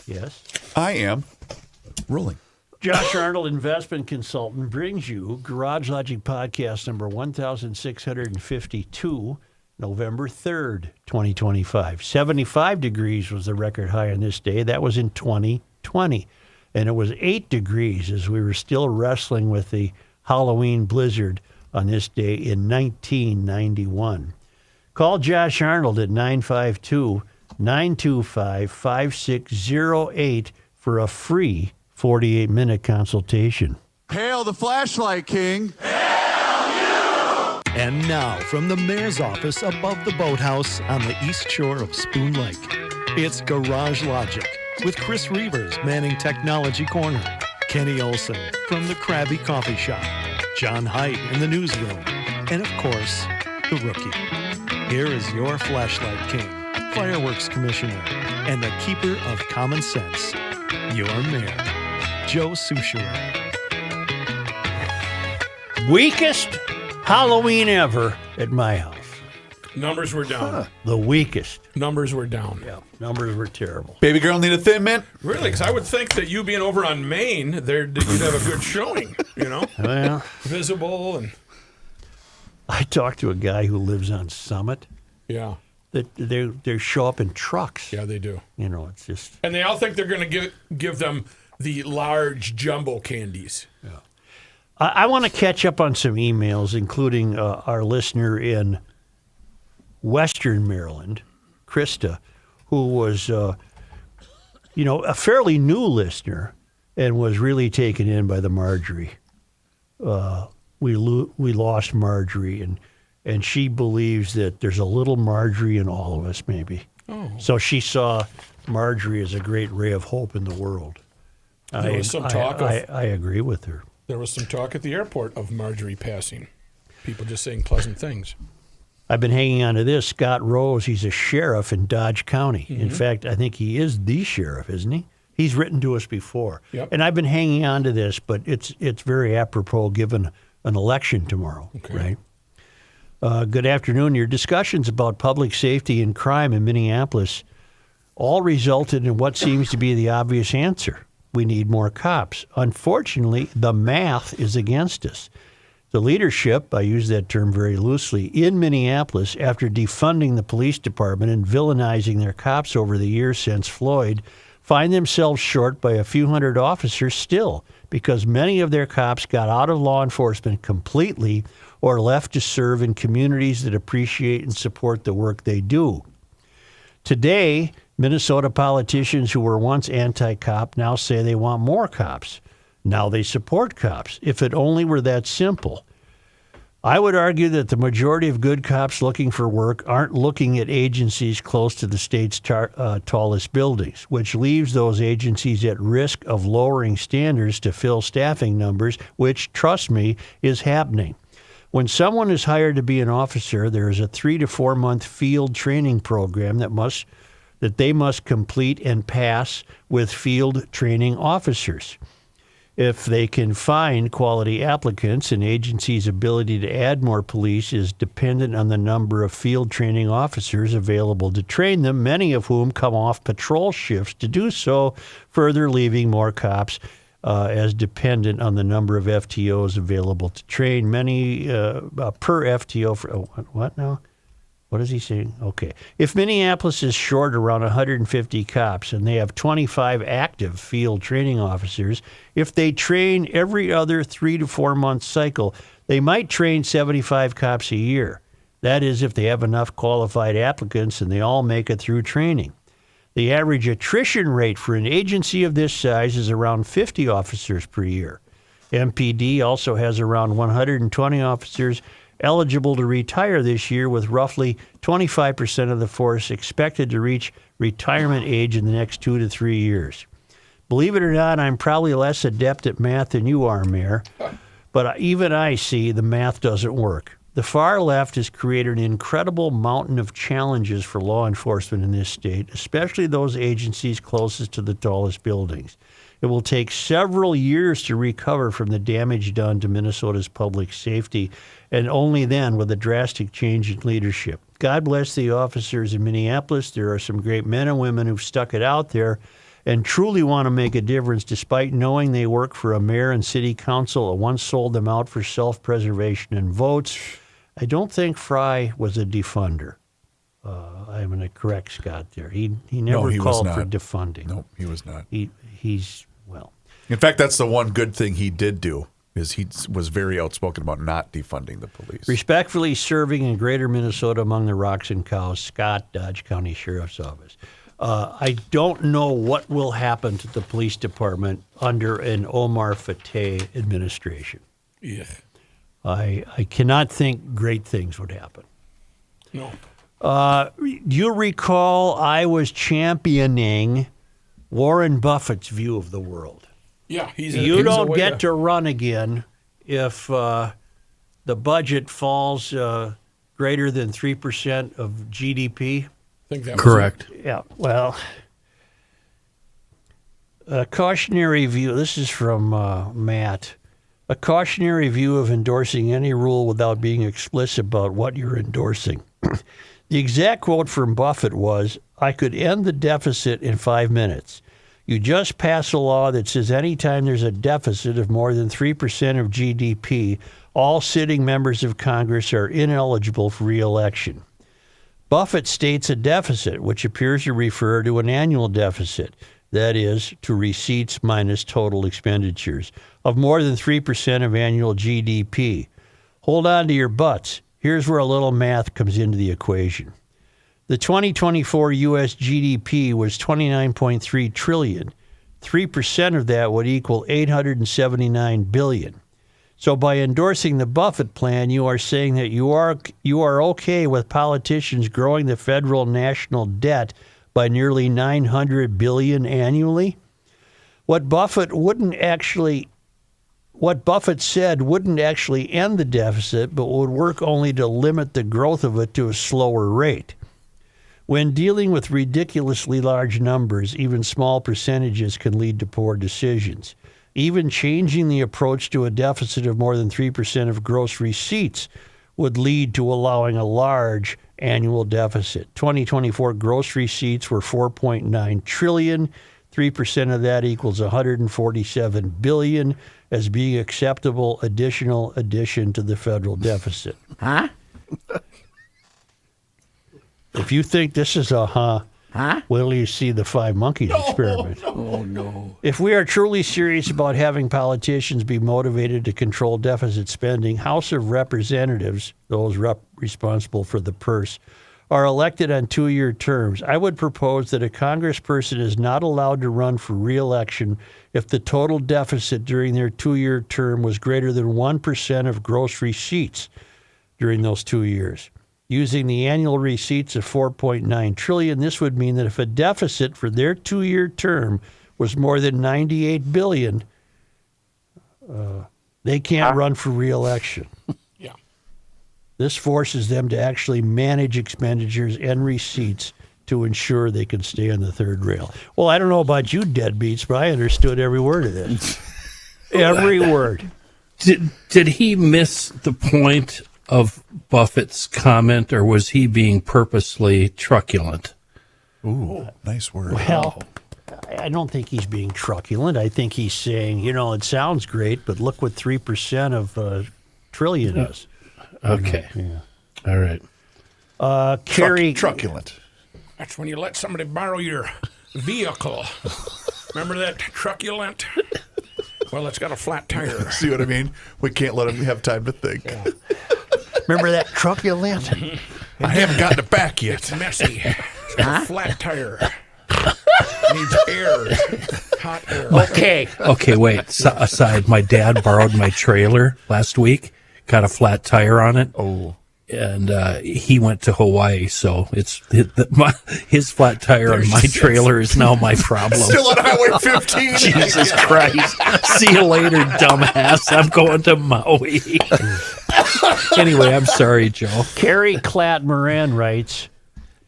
Yes. I am rolling. Josh Arnold, investment consultant, brings you Garage Logic Podcast number 1652, November 3rd, 2025. 75 degrees was the record high on this day. That was in 2020. And it was 8 degrees as we were still wrestling with the Halloween blizzard on this day in 1991. Call Josh Arnold at 952-925-5608 for a free 48-minute consultation. Hail the flashlight king. And now, from the mayor's office above the boathouse on the east shore of Spoon Lake, it's Garage Logic with Chris Reavers manning Technology Corner, Kenny Olson from the Krabby Coffee Shop, John Haidt in the newsroom, and of course, the rookie. Here is your flashlight king, fireworks commissioner, and the keeper of common sense, your mayor, Joe Souchere. Weakest Halloween ever at my house. Numbers were down. The weakest. Numbers were down. Yeah, numbers were terrible. Baby girl need a Thin Mint? Really? Because I would think that you being over on Maine, you'd have a good showing, you know? Well, Visible and... I talked to a guy who lives on Summit. Yeah. That they show up in trucks. Yeah, they do. You know, it's just... And they all think they're going to give them the large jumbo candies. Yeah. I want to catch up on some emails, including our listener in Western Maryland, Krista, who was, a fairly new listener and was really taken in by the Marjorie. We lost Marjorie, and she believes that there's a little Marjorie in all of us, maybe. Oh. So she saw Marjorie as a great ray of hope in the world. There was some talk I agree with her. There was some talk at the airport of Marjorie passing. People just saying pleasant things. I've been hanging on to this. Scott Rose, he's a sheriff in Dodge County. Mm-hmm. In fact, I think he is the sheriff, isn't he? He's written to us before. Yep. And I've been hanging on to this, but it's very apropos given an election tomorrow, right? Good afternoon. Your discussions about public safety and crime in Minneapolis all resulted in what seems to be the obvious answer. We need more cops. Unfortunately, the math is against us. The leadership, I use that term very loosely, in Minneapolis, after defunding the police department and villainizing their cops over the years since Floyd, find themselves short by a few hundred officers still, because many of their cops got out of law enforcement completely or left to serve in communities that appreciate and support the work they do. Today, Minnesota politicians who were once anti-cop now say they want more cops. Now they support cops. If it only were that simple. I would argue that the majority of good cops looking for work aren't looking at agencies close to the state's tallest buildings, which leaves those agencies at risk of lowering standards to fill staffing numbers, which, trust me, is happening. When someone is hired to be an officer, there is a 3 to 4 month field training program that they must complete and pass with field training officers. If they can find quality applicants, an agency's ability to add more police is dependent on the number of field training officers available to train them, many of whom come off patrol shifts to do so, further leaving more cops as dependent on the number of FTOs available to train. Many per FTO for what now? What is he saying? Okay. If Minneapolis is short around 150 cops and they have 25 active field training officers, if they train every other 3 to 4 month cycle, they might train 75 cops a year. That is, if they have enough qualified applicants and they all make it through training. The average attrition rate for an agency of this size is around 50 officers per year. MPD also has around 120 officers eligible to retire this year, with roughly 25% of the force expected to reach retirement age in the next 2 to 3 years. Believe it or not, I'm probably less adept at math than you are, Mayor, but even I see the math doesn't work. The far left has created an incredible mountain of challenges for law enforcement in this state, especially those agencies closest to the tallest buildings. It will take several years to recover from the damage done to Minnesota's public safety, and only then with a drastic change in leadership. God bless the officers in Minneapolis. There are some great men and women who've stuck it out there, and truly want to make a difference despite knowing they work for a mayor and city council that once sold them out for self-preservation and votes. I don't think Fry was a defunder. I'm going to correct Scott there. He never he was called not. for defunding. No, he was not. He's, well. In fact, that's the one good thing he did do, is he was very outspoken about not defunding the police. Respectfully serving in greater Minnesota among the rocks and cows, Scott, Dodge County Sheriff's Office. I don't know what will happen to the police department under an Omar Fateh administration. Yeah. I cannot think great things would happen. No. Do you recall I was championing Warren Buffett's view of the world? Yeah, You don't get to run again if the budget falls greater than 3% of GDP. I think that was Correct. Yeah, well, a cautionary view. This is from Matt. A cautionary view of endorsing any rule without being explicit about what you're endorsing. The exact quote from Buffett was, "I could end the deficit in 5 minutes. You just pass a law that says anytime there's a deficit of more than 3% of GDP, all sitting members of Congress are ineligible for re-election." Buffett states a deficit, which appears to refer to an annual deficit, that is, to receipts minus total expenditures, of more than 3% of annual GDP. Hold on to your butts. Here's where a little math comes into the equation. The 2024 U.S. GDP was $29.3 trillion. 3% of that would equal $879 billion. So by endorsing the Buffett plan, you are saying that you are okay with politicians growing the federal national debt by nearly $900 billion annually? What Buffett said wouldn't actually end the deficit, but would work only to limit the growth of it to a slower rate. When dealing with ridiculously large numbers, even small percentages can lead to poor decisions. Even changing the approach to a deficit of more than 3% of gross receipts would lead to allowing a large annual deficit. 2024 gross receipts were $4.9 trillion. 3% of that equals $147 billion as being acceptable additional addition to the federal deficit. Huh? If you think this is a wait till you see the Five Monkeys experiment. Oh, no. If we are truly serious about having politicians be motivated to control deficit spending, House of Representatives, those responsible for the purse, are elected on 2-year terms. I would propose that a congressperson is not allowed to run for re-election if the total deficit during their 2-year term was greater than 1% of gross receipts during those 2 years. Using the annual receipts of $4.9 trillion, this would mean that if a deficit for their 2-year term was more than $98 billion, they can't run for re-election. Yeah. This forces them to actually manage expenditures and receipts to ensure they can stay on the third rail. Well, I don't know about you deadbeats, but I understood every word of this. Every word. Did he miss the point of Buffett's comment, or was he being purposely truculent? Ooh, nice word. Well, I don't think he's being truculent. I think he's saying, it sounds great, but look what 3% of a trillion is. Okay. Yeah. All right. Carrie, Truculent. That's when you let somebody borrow your vehicle. Remember that truculent? Well, it's got a flat tire. See what I mean? We can't let him have time to think. remember that truculent? I haven't gotten it back yet. It's messy. It's got a flat tire. Needs air. Hot air. Okay, wait. Aside, my dad borrowed my trailer last week, got a flat tire on it. Oh. And he went to Hawaii, so it's his flat tire on my trailer is now my problem. Still on Highway 15. Jesus Christ. See you later, dumbass. I'm going to Maui. Anyway, I'm sorry, Joe. Carrie Klatt Moran writes,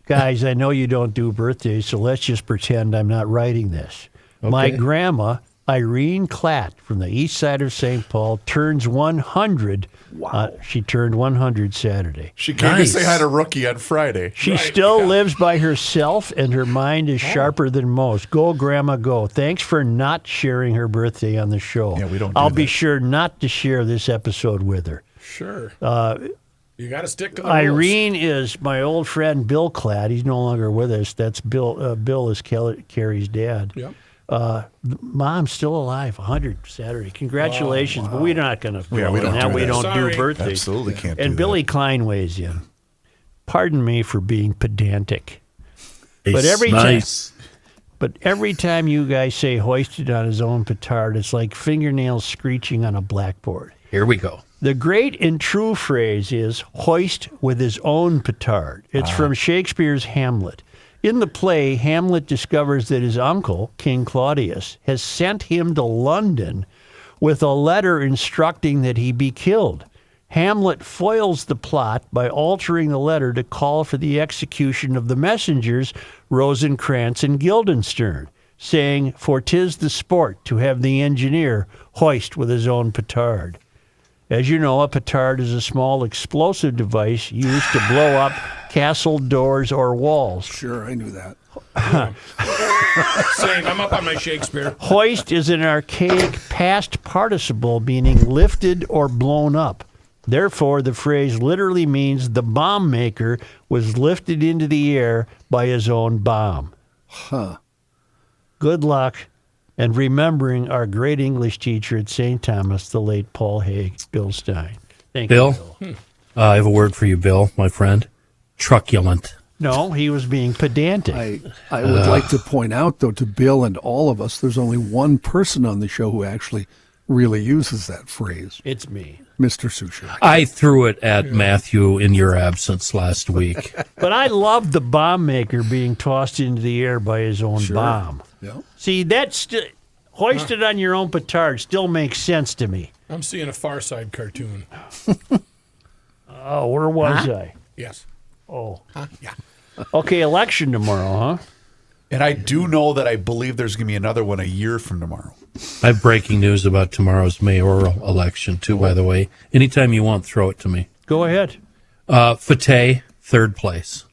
guys, I know you don't do birthdays, so let's just pretend I'm not writing this. Okay. My grandma, Irene Klatt from the east side of St. Paul turns 100. Wow. She turned 100 Saturday. She came Nice. to say hi to Rookie on Friday. She still lives by herself, and her mind is sharper than most. Go, Grandma, go. Thanks for not sharing her birthday on the show. Yeah, we don't do I'll be that. sure not to share this episode with her. Sure. You got to stick to the Irene is my old friend Bill Klatt. He's no longer with us. That's Bill. Bill is Carrie's dad. rules. Yep. Mom's still alive, 100 Saturday. Congratulations, but we're not going to. Yeah, we don't do We that. don't Sorry. do birthdays. Absolutely can't do And that. Billy Klein weighs in. Pardon me for being pedantic, But every nice. but every time you guys say "hoisted on his own petard," it's like fingernails screeching on a blackboard. Here we go. The great and true phrase is "hoist with his own petard." It's from Shakespeare's Hamlet. In the play, Hamlet discovers that his uncle, King Claudius, has sent him to London with a letter instructing that he be killed. Hamlet foils the plot by altering the letter to call for the execution of the messengers Rosencrantz and Guildenstern, saying, "For 'tis the sport to have the engineer hoist with his own petard." As you know, a petard is a small explosive device used to blow up castle doors or walls. Sure, I knew that. Same. I'm up on my Shakespeare. Hoist is an archaic past participle meaning lifted or blown up. Therefore, the phrase literally means the bomb maker was lifted into the air by his own bomb. Huh. Good luck, and remembering our great English teacher at St. Thomas, the late Paul Haig, Bill Stein. Thank you, Bill, Bill. I have a word for you, Bill, my friend. Truculent. No, he was being pedantic. I would like to point out, though, to Bill and all of us, there's only one person on the show who actually really uses that phrase, It's me. Mr. Sushak. I threw it at Matthew in your absence last week. But I love the bomb maker being tossed into the air by his own bomb. Yeah. See, that's hoisted on your own petard still makes sense to me. I'm seeing a Far Side cartoon. Oh, where was I? Yes. Oh. Yeah. Okay, election tomorrow, huh? And I do know that I believe there's going to be another one a year from tomorrow. I have breaking news about tomorrow's mayoral election, too, by the way. Anytime you want, throw it to me. Go ahead. Fateh, third place.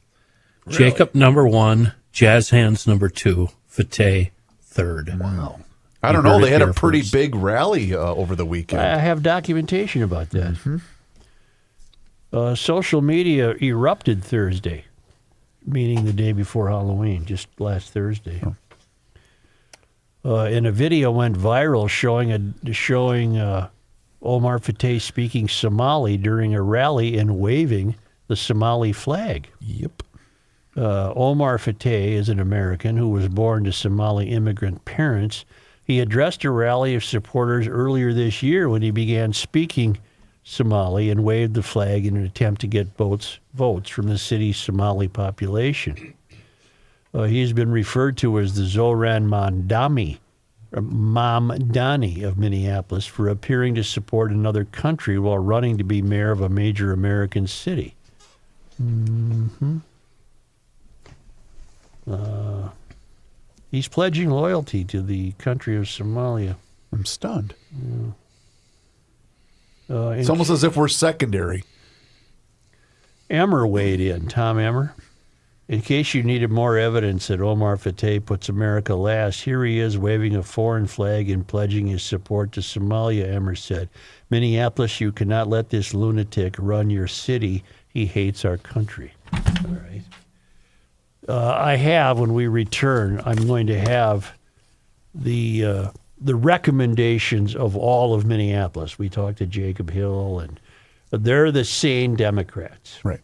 Jacob, number 1. Jazz Hands, number 2. Fateh, third. Wow. I don't You know. heard They it had a here pretty first. big rally over the weekend. I have documentation about that. Social media erupted Thursday, meaning the day before Halloween, just last Thursday. And a video went viral showing Omar Fateh speaking Somali during a rally and waving the Somali flag. Yep. Omar Fateh is an American who was born to Somali immigrant parents. He addressed a rally of supporters earlier this year when he began speaking Somali and waved the flag in an attempt to get votes from the city's Somali population. He's been referred to as the Zoran Mamdani of Minneapolis for appearing to support another country while running to be mayor of a major American city. He's pledging loyalty to the country of Somalia. I'm stunned. In It's almost as if we're secondary. Emmer weighed in, Tom Emmer. In case you needed more evidence that Omar Fateh puts America last, here he is waving a foreign flag and pledging his support to Somalia, Emmer said. Minneapolis, you cannot let this lunatic run your city. He hates our country. All right. I have, when we return, I'm going to have the recommendations of all of Minneapolis. We talked to Jacob Hill, and they're the sane Democrats. Right.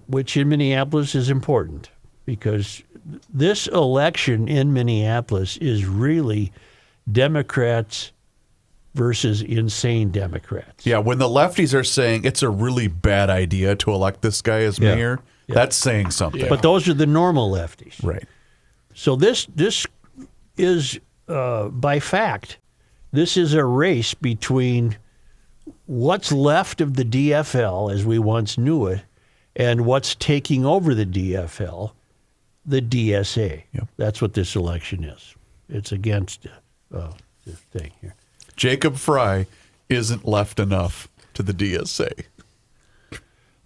Which in Minneapolis is important because this election in Minneapolis is really Democrats versus insane Democrats. Yeah, when the lefties are saying it's a really bad idea to elect this guy as Yeah. mayor, that's saying something. But those are the normal lefties. Right. So this is, by fact, this is a race between what's left of the DFL as we once knew it and what's taking over the DFL, the DSA. Yep. That's what this election is. It's against this thing here. Jacob Fry isn't left enough to the DSA.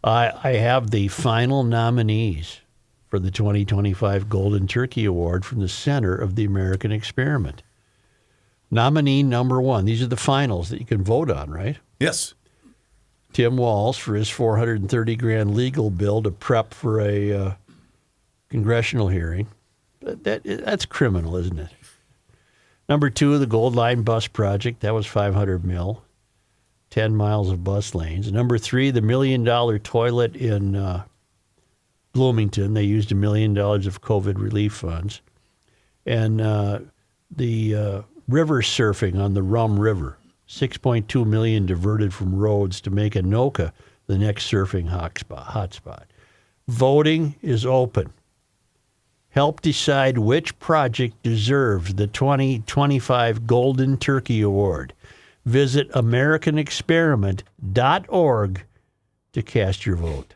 I have the final nominees for the 2025 Golden Turkey Award from the Center of the American Experiment. Nominee number 1. These are the finals that you can vote on, right? Yes. Tim Walz for his $430,000 legal bill to prep for a congressional hearing. That's criminal, isn't it? Number 2, the Gold Line Bus Project. That was $500 million, 10 miles of bus lanes. Number 3, the $1 million toilet in Bloomington. They used $1 million of COVID relief funds. And the river surfing on the Rum River. $6.2 million diverted from roads to make Anoka the next surfing hotspot. Voting is open. Help decide which project deserves the 2025 Golden Turkey Award. Visit AmericanExperiment.org to cast your vote.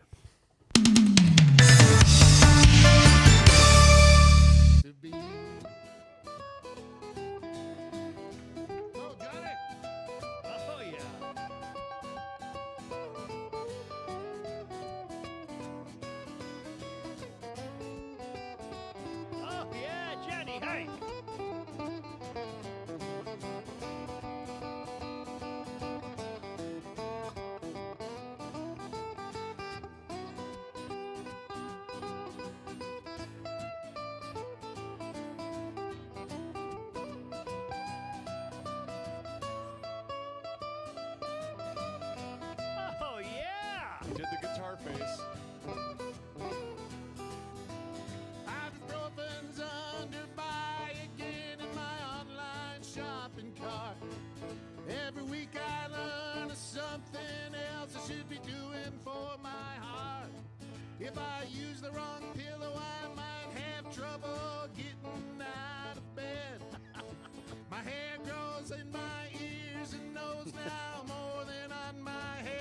Did the guitar face. Ibuprofen's under buy again in my online shopping cart. Every week I learn something else I should be doing for my heart. If I use the wrong pillow, I might have trouble getting out of bed. My hair grows in my ears and nose now more than on my head.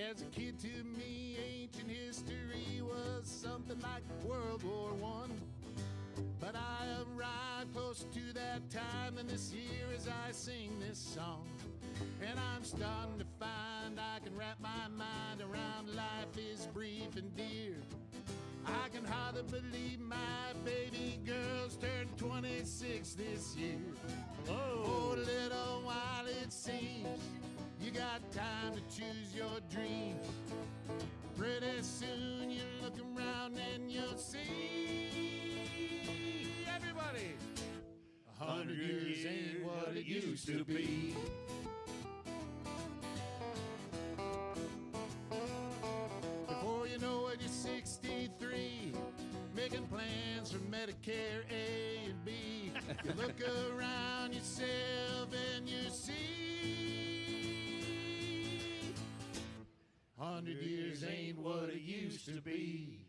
As a kid, to me, ancient history was something like World War I. But I arrived close to that time, and this year as I sing this song, and I'm starting to find I can wrap my mind around life is brief and dear. I can hardly believe my baby girl's turned 26 this year. For a little while it seems you got time to choose your dreams. Pretty soon you look around and you'll see, everybody, 100 years ain't what it used to be. Before you know it, you're 63, making plans for Medicare A and B. You look around yourself and you see 100 years ain't what it used to be.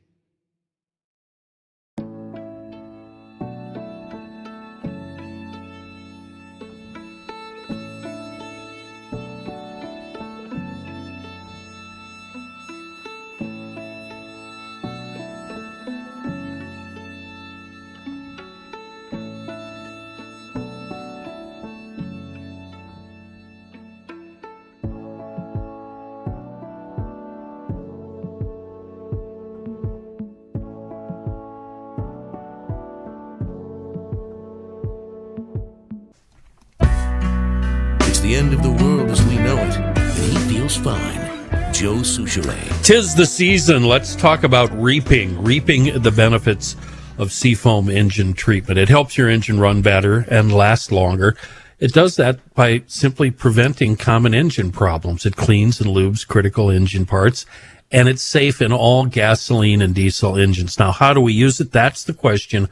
The end of the world as we know it, and he feels fine. Joe Souchere. Tis the season. Let's talk about reaping the benefits of Seafoam engine treatment. It helps your engine run better and last longer. It does that by simply preventing common engine problems. It cleans and lubes critical engine parts, and it's safe in all gasoline and diesel engines. Now, how do we use it? That's the question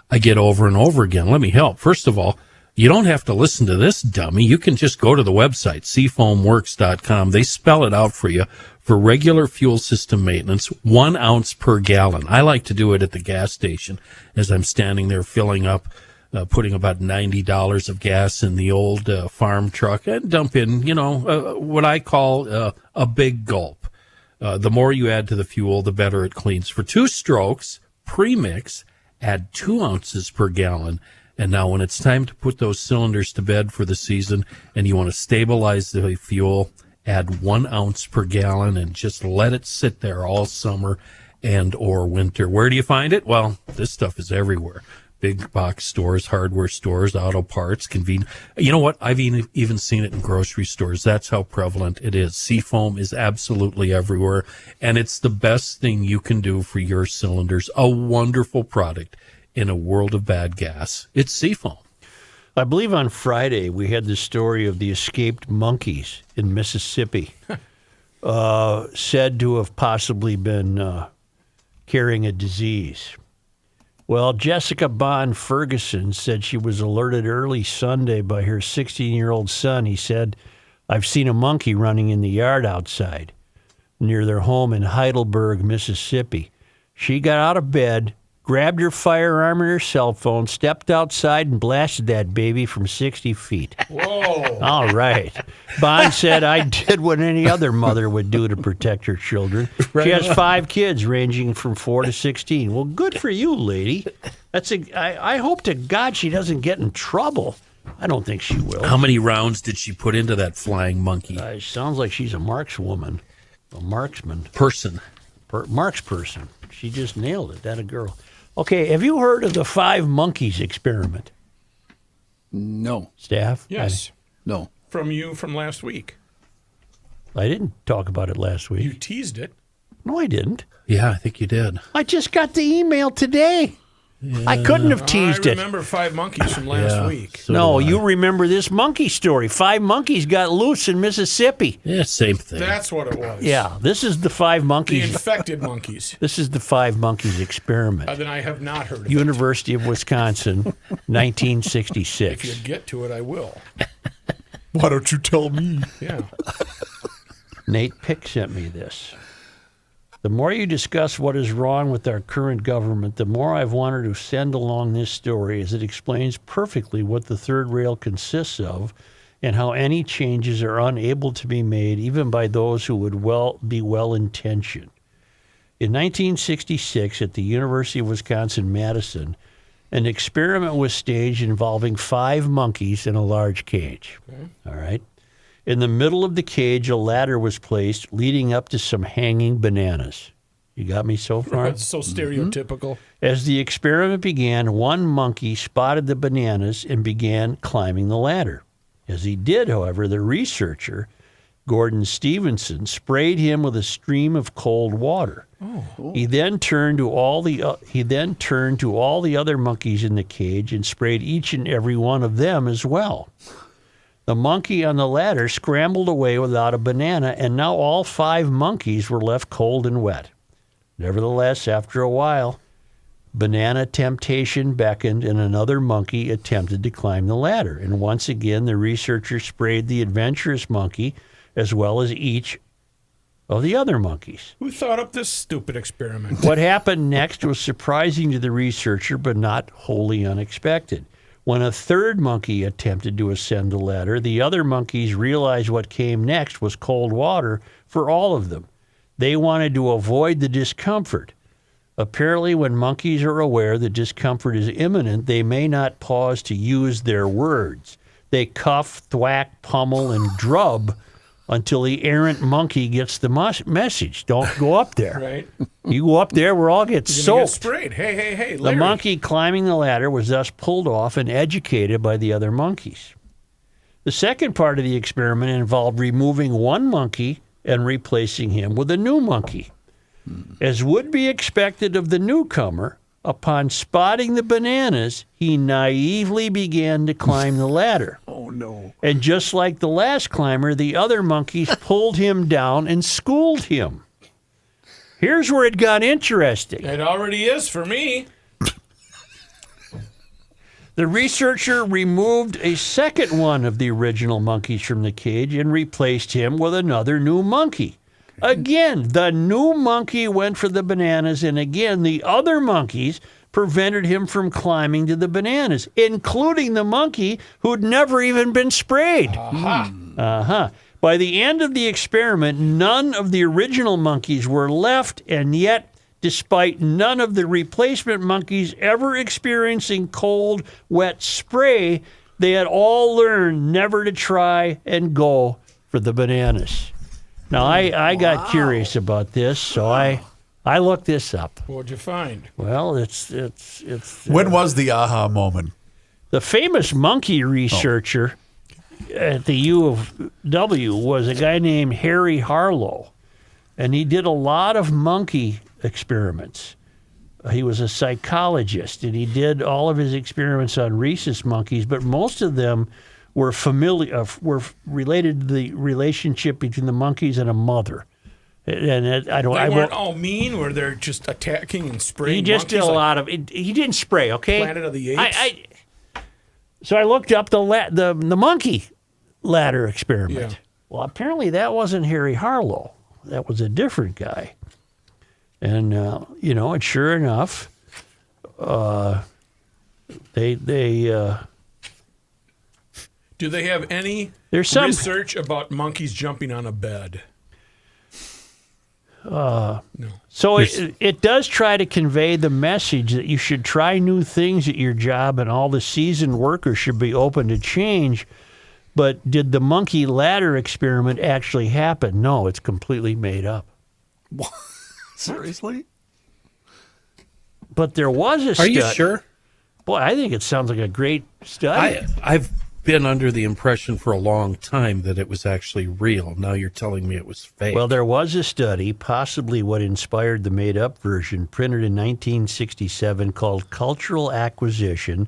I get over and over again. Let me help. First of all, you don't have to listen to this dummy. You can just go to the website, seafoamworks.com. They spell it out for you for regular fuel system maintenance, 1 ounce per gallon. I like to do it at the gas station as I'm standing there filling up, putting about $90 of gas in the old farm truck and dump in, what I call a big gulp. The more you add to the fuel, the better it cleans. For 2 strokes, pre-mix, add 2 ounces per gallon. And now when it's time to put those cylinders to bed for the season and you want to stabilize the fuel, add 1 ounce per gallon and just let it sit there all summer and or winter. Where do you find it? Well, this stuff is everywhere. Big box stores, hardware stores, auto parts, convenient. You know what? I've even seen it in grocery stores. That's how prevalent it is. Seafoam is absolutely everywhere, and it's the best thing you can do for your cylinders. A wonderful product in a world of bad gas. It's Seafoam. I believe on Friday we had the story of the escaped monkeys in Mississippi, said to have possibly been carrying a disease. Well, Jessica Bond Ferguson said she was alerted early Sunday by her 16-year-old son. He said, "I've seen a monkey running in the yard outside," near their home in Heidelberg, Mississippi. She got out of bed, grabbed her firearm and her cell phone, stepped outside, and blasted that baby from 60 feet. Whoa. All right. Bond said, "I did what any other mother would do to protect her children." She has 5 kids ranging from 4 to 16. Well, good for you, lady. I hope to God she doesn't get in trouble. I don't think she will. How many rounds did she put into that flying monkey? Sounds like she's a markswoman, a marksman. Marksperson. She just nailed it. That a girl. Okay, have you heard of the 5 monkeys experiment? No. Staff? Yes. No. From last week. I didn't talk about it last week. You teased it. No, I didn't. Yeah, I think you did. I just got the email today. I couldn't have teased I it. remember 5 monkeys from last week. So No, do I. you remember this monkey story. 5 monkeys got loose in Mississippi. Yeah, same thing. That's what it was. Yeah, this is the 5 The monkeys. infected monkeys. This is the 5 monkeys experiment. Then I have not heard of it. University of Wisconsin, If you 1966. get to it, I will. Why don't you tell me? Yeah. Nate Pick sent me this. The more you discuss what is wrong with our current government, the more I've wanted to send along this story, as it explains perfectly what the third rail consists of and how any changes are unable to be made even by those who would be well-intentioned. In 1966, at the University of Wisconsin-Madison, an experiment was staged involving 5 monkeys in a large cage. Okay. All right. In the middle of the cage, a ladder was placed leading up to some hanging bananas. You got me so far? That's so stereotypical. As the experiment began, one monkey spotted the bananas and began climbing the ladder. As he did, however, the researcher, Gordon Stevenson, sprayed him with a stream of cold water. He then turned to all the other monkeys in the cage and sprayed each and every one of them as well. The monkey on the ladder scrambled away without a banana, and now all 5 monkeys were left cold and wet. Nevertheless, after a while, banana temptation beckoned, and another monkey attempted to climb the ladder. And once again, the researcher sprayed the adventurous monkey as well as each of the other monkeys. Who thought up this stupid experiment? What happened next was surprising to the researcher, but not wholly unexpected. When a third monkey attempted to ascend the ladder, the other monkeys realized what came next was cold water for all of them. They wanted to avoid the discomfort. Apparently, when monkeys are aware that discomfort is imminent, they may not pause to use their words. They cuff, thwack, pummel, and drub until the errant monkey gets the message. Don't go up there. Right. You go up there, we'll all get You're soaked. gonna get sprayed. Hey, The Larry. monkey climbing the ladder was thus pulled off and educated by the other monkeys. The second part of the experiment involved removing one monkey and replacing him with a new monkey. As would be expected of the newcomer, upon spotting the bananas, he naively began to climb the ladder. Oh, no. And just like the last climber, the other monkeys pulled him down and schooled him. Here's where it got interesting. It already is for me. The researcher removed a second one of the original monkeys from the cage and replaced him with another new monkey. Again, the new monkey went for the bananas, and again, the other monkeys prevented him from climbing to the bananas, including the monkey who'd never even been sprayed. By the end of the experiment, none of the original monkeys were left, and yet despite none of the replacement monkeys ever experiencing cold, wet spray, they had all learned never to try and go for the bananas. Now, I got curious about this, so I looked this up. What'd you find? Well, it's When was the aha moment? the famous monkey researcher at the U of W was a guy named Harry Harlow, and he did a lot of monkey experiments. He was a psychologist, and he did all of his experiments on rhesus monkeys, but most of them were related to the relationship between the monkeys and a mother. And They weren't all mean, where they're just attacking and spraying. he just did a monkeys lot of. He didn't spray, okay? Planet of the Apes? So I looked up the monkey ladder experiment. Yeah. Well, apparently that wasn't Harry Harlow. That was a different guy. And and sure enough, they Do they have any There's some- research about monkeys jumping on a bed? No. So it does try to convey the message that you should try new things at your job and all the seasoned workers should be open to change. But did the monkey ladder experiment actually happen? No, it's completely made up. Seriously? But there was a Are study. you sure? Boy, I think it sounds like a great study. I've been under the impression for a long time that it was actually real. Now you're telling me it was fake. Well, there was a study, possibly what inspired the made-up version, printed in 1967 called Cultural Acquisition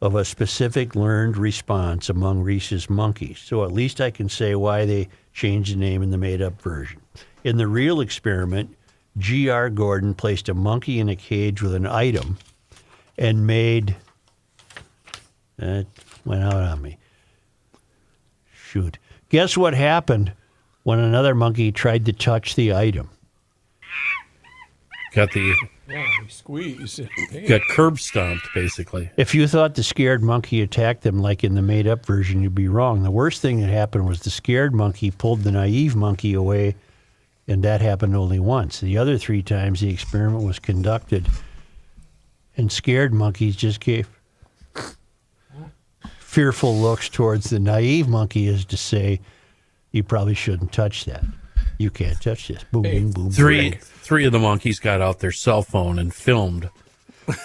of a Specific Learned Response Among Rhesus Monkeys. So at least I can say why they changed the name in the made-up version. In the real experiment, G.R. Gordon placed a monkey in a cage with an item and made... That went out on me. Shoot. Guess what happened when another monkey tried to touch the item? got the Yeah, you squeeze. Hey. got curb stomped basically. If you thought the scared monkey attacked them like in the made-up version, you'd be wrong. The worst thing that happened was the scared monkey pulled the naive monkey away, and that happened only once. The other 3 times the experiment was conducted, and scared monkeys just gave fearful looks towards the naive monkey as to say, you probably shouldn't touch that. You can't touch this. Boom, Hey, boom, boom. Three of the monkeys got out their cell phone and filmed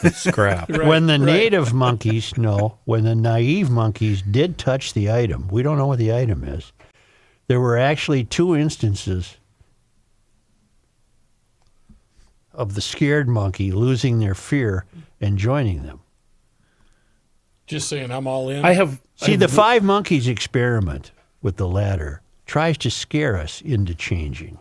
the scrap. When the native monkeys, when the naive monkeys did touch the item, we don't know what the item is. There were actually 2 instances of the scared monkey losing their fear and joining them. Just saying, I'm all in. I have See, the 5 monkeys experiment with the ladder tries to scare us into changing,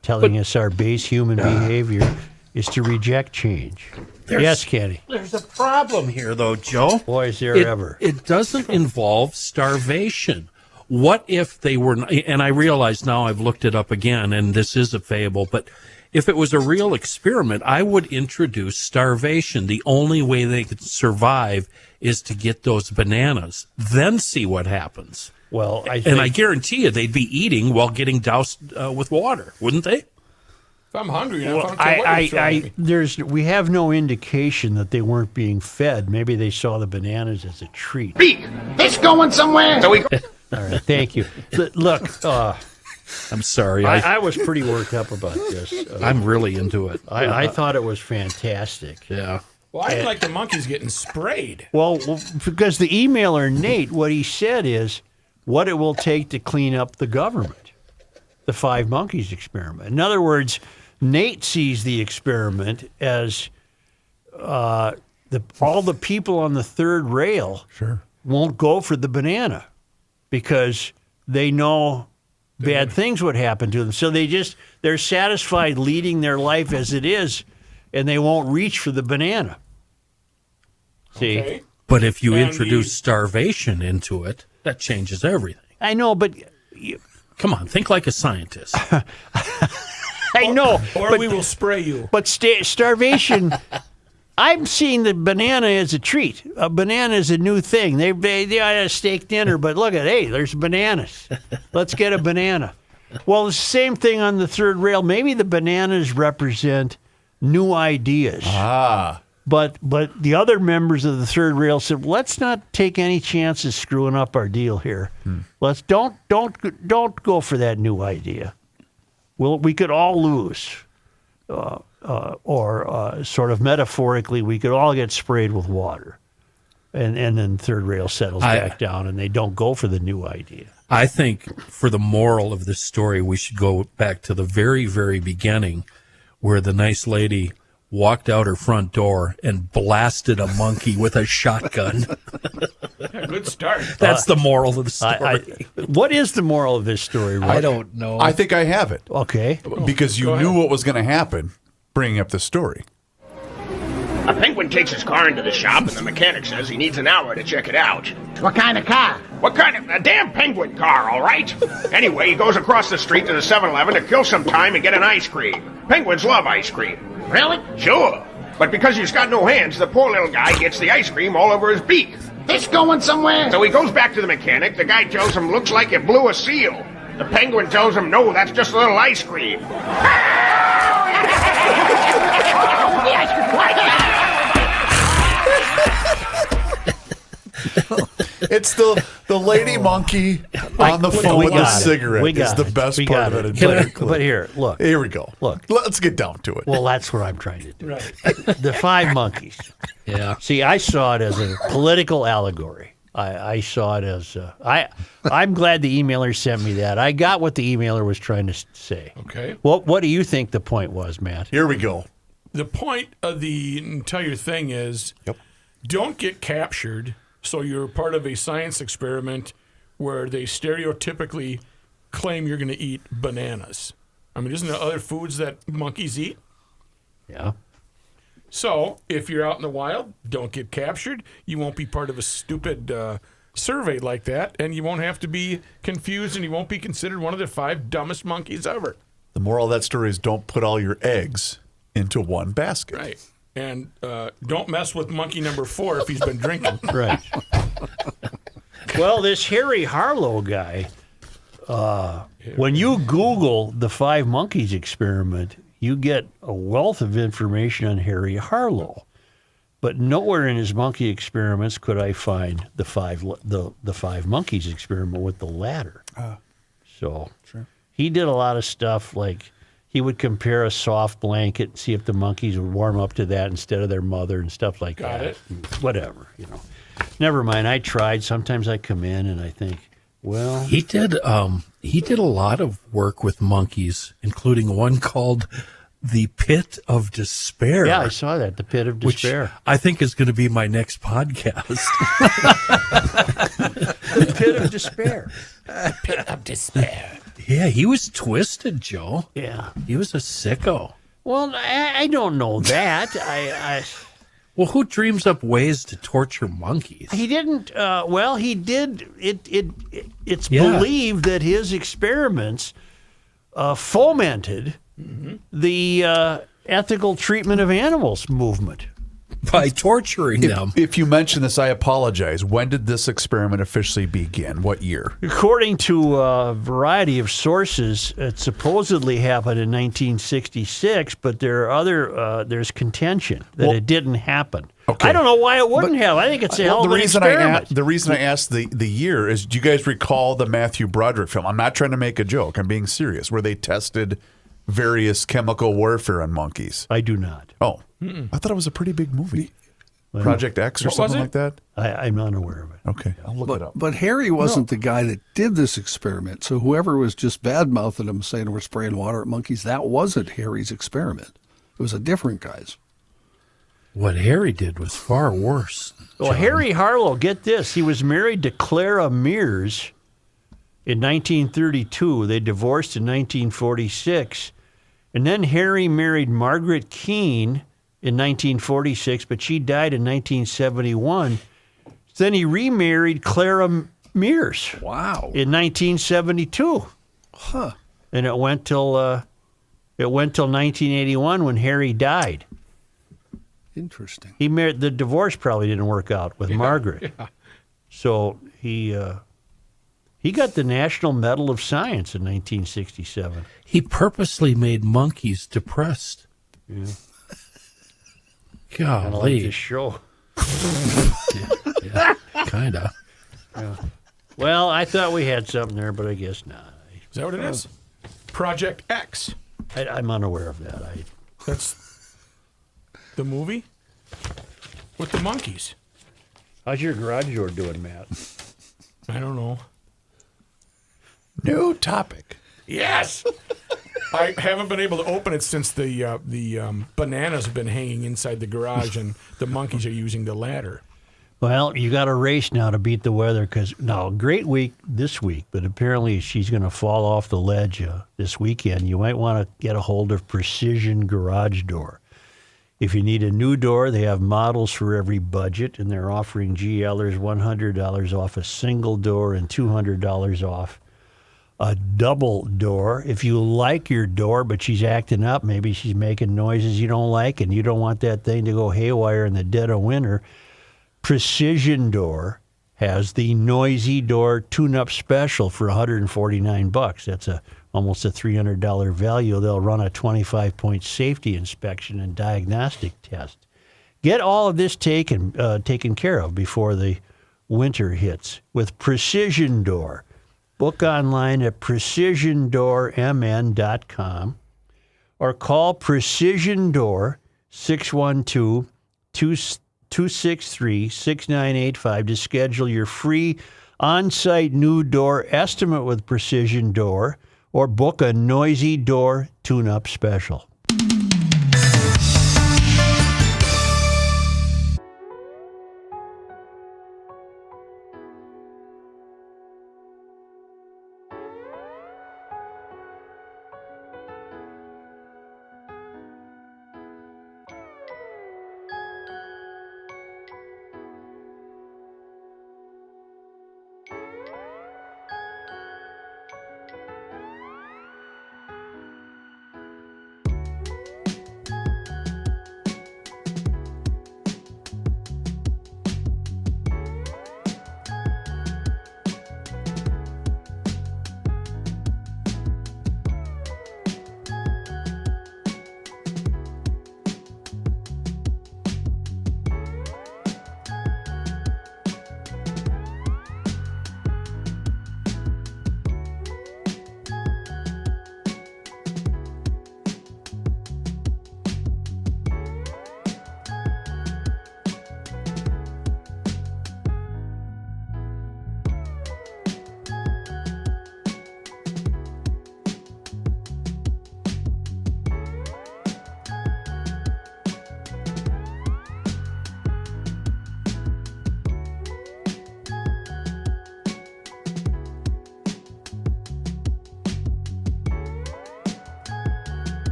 telling us our base human behavior is to reject change. Yes, Kenny. There's a problem here, though, Joe. Boy, is there ever. It doesn't involve starvation. What if they were, and I realize now I've looked it up again, and this is a fable, but if it was a real experiment, I would introduce starvation. The only way they could survive is to get those bananas, then see what happens. Well, I think, And I guarantee you they'd be eating while getting doused with water, wouldn't they? If I'm hungry, well, I don't care what you're throwing me. we have no indication that they weren't being fed. Maybe they saw the bananas as a treat. It's going somewhere. So we All right, thank you. Look, I'm sorry. I was pretty worked up about this. I'm really into it. I thought it was fantastic. Yeah. Well, I didn't like the monkeys getting sprayed. Well, because the emailer, Nate, what he said is what it will take to clean up the government, the 5 monkeys experiment. In other words, Nate sees the experiment as all the people on the third rail won't go for the banana because they know bad things would happen to them. So they're satisfied leading their life as it is, and they won't reach for the banana. See? Okay. But if you And introduce the- starvation into it, that changes everything. I know, but Come on, think like a scientist. I know. Or but, we will spray you. But starvation, I'm seeing the banana as a treat. A banana is a new thing. They had a steak dinner, but look at, hey, there's bananas. Let's get a banana. Well, it's the same thing on the third rail. Maybe the bananas represent new ideas. But the other members of the third rail said, let's not take any chances screwing up our deal here. Let's don't go for that new idea. We could all lose, or sort of metaphorically, we could all get sprayed with water, and then third rail settles back down, and they don't go for the new idea. I think for the moral of this story, we should go back to the very, very beginning, where the nice lady walked out her front door and blasted a monkey with a shotgun. Yeah, good start. That's the moral of the story. What is the moral of this story, Rick? I don't know. I think I have it. Okay. Because you knew what was going to happen bringing up the story. A penguin takes his car into the shop, and the mechanic says he needs an hour to check it out. What kind of car? What kind of... A damn penguin car, all right? Anyway, he goes across the street to the 7-Eleven to kill some time and get an ice cream. Penguins love ice cream. Really? Sure. But because he's got no hands, the poor little guy gets the ice cream all over his beak. It's going somewhere. So he goes back to the mechanic. The guy tells him, looks like it blew a seal. The penguin tells him, no, that's just a little ice cream. It's the lady monkey on the phone with the cigarette. Is the best part of it. But here, look. Here we go. Look. Let's get down to it. Well, that's what I'm trying to do. Right. The five monkeys. Yeah. See, I saw it as a political allegory. I saw it as I'm glad the emailer sent me that. I got what the emailer was trying to say. Okay. What do you think the point was, Matt? Here we go. The point of the entire thing is don't get captured so you're part of a science experiment where they stereotypically claim you're going to eat bananas. I mean, isn't there other foods that monkeys eat? Yeah. So if you're out in the wild, don't get captured. You won't be part of a stupid survey like that, and you won't have to be confused, and you won't be considered one of the 5 dumbest monkeys ever. The moral of that story is don't put all your eggs into one basket. Right. And don't mess with monkey number 4 if he's been drinking. Right. Well, this Harry Harlow guy, when you Google the 5 monkeys experiment, you get a wealth of information on Harry Harlow. But nowhere in his monkey experiments could I find the five monkeys experiment with the ladder. So he did a lot of stuff like he would compare a soft blanket and see if the monkeys would warm up to that instead of their mother and stuff like that. Got it. Whatever, Never mind. I tried. Sometimes I come in and I think, well, He did a lot of work with monkeys, including one called The Pit of Despair. yeah, I saw that, the Pit of which Despair. I think is going to be my next podcast. The Pit of Despair. Pit of despair. Yeah, he was twisted, Joe. Yeah. He was a sicko. Well, I don't know that. Well, who dreams up ways to torture monkeys? He didn't. Well, he did. It's Yeah. believed that his experiments fomented the ethical treatment of animals movement. By torturing them. If you mention this, I apologize. When did this experiment officially begin? What year? According to a variety of sources, it supposedly happened in 1966, but there are there's contention that it didn't happen. Okay. I don't know why it wouldn't have. I think it's a hell of an experiment. The reason I asked the year is, do you guys recall the Matthew Broderick film? I'm not trying to make a joke. I'm being serious. Where they tested various chemical warfare on monkeys. I do not. Oh, I thought it was a pretty big movie. Project X or What was something it? like that? I'm unaware of it. Okay, I'll look it up. But Harry wasn't the guy that did this experiment. So whoever was just bad-mouthing him, saying we're spraying water at monkeys, that wasn't Harry's experiment. It was a different guy's. What Harry did was far worse. Well, Harry Harlow, get this. He was married to Clara Mears in 1932. They divorced in 1946. And then Harry married Margaret Keene in 1946, but she died in 1971. Then he remarried Clara Mears. Wow. In 1972. Huh. And it went till 1981 when Harry died. Interesting. He married. The divorce probably didn't work out with Margaret. Yeah. So he got the National Medal of Science in 1967. He purposely made monkeys depressed. Yeah. Kind of like Golly. this show. Yeah, kind of. Well, I thought we had something there, but I guess not. Is that what it is? Project X. I'm unaware of that. That's the movie with the monkeys. How's your garage door doing, Matt? I don't know. New topic. Yes. I haven't been able to open it since the bananas have been hanging inside the garage, and the monkeys are using the ladder. Well, you got a race now to beat the weather because now great week this week, but apparently she's going to fall off the ledge this weekend. You might want to get a hold of Precision Garage Door. If you need a new door, they have models for every budget, and they're offering GLers $100 off a single door and $200 off a double door. If you like your door, but she's acting up, maybe she's making noises you don't like, and you don't want that thing to go haywire in the dead of winter, Precision Door has the noisy door tune-up special for $149. That's almost a $300 value. They'll run a 25-point safety inspection and diagnostic test. Get all of this taken care of before the winter hits with Precision Door. Book online at precisiondoormn.com or call Precision Door 612-263-6985 to schedule your free on-site new door estimate with Precision Door or book a noisy door tune-up special.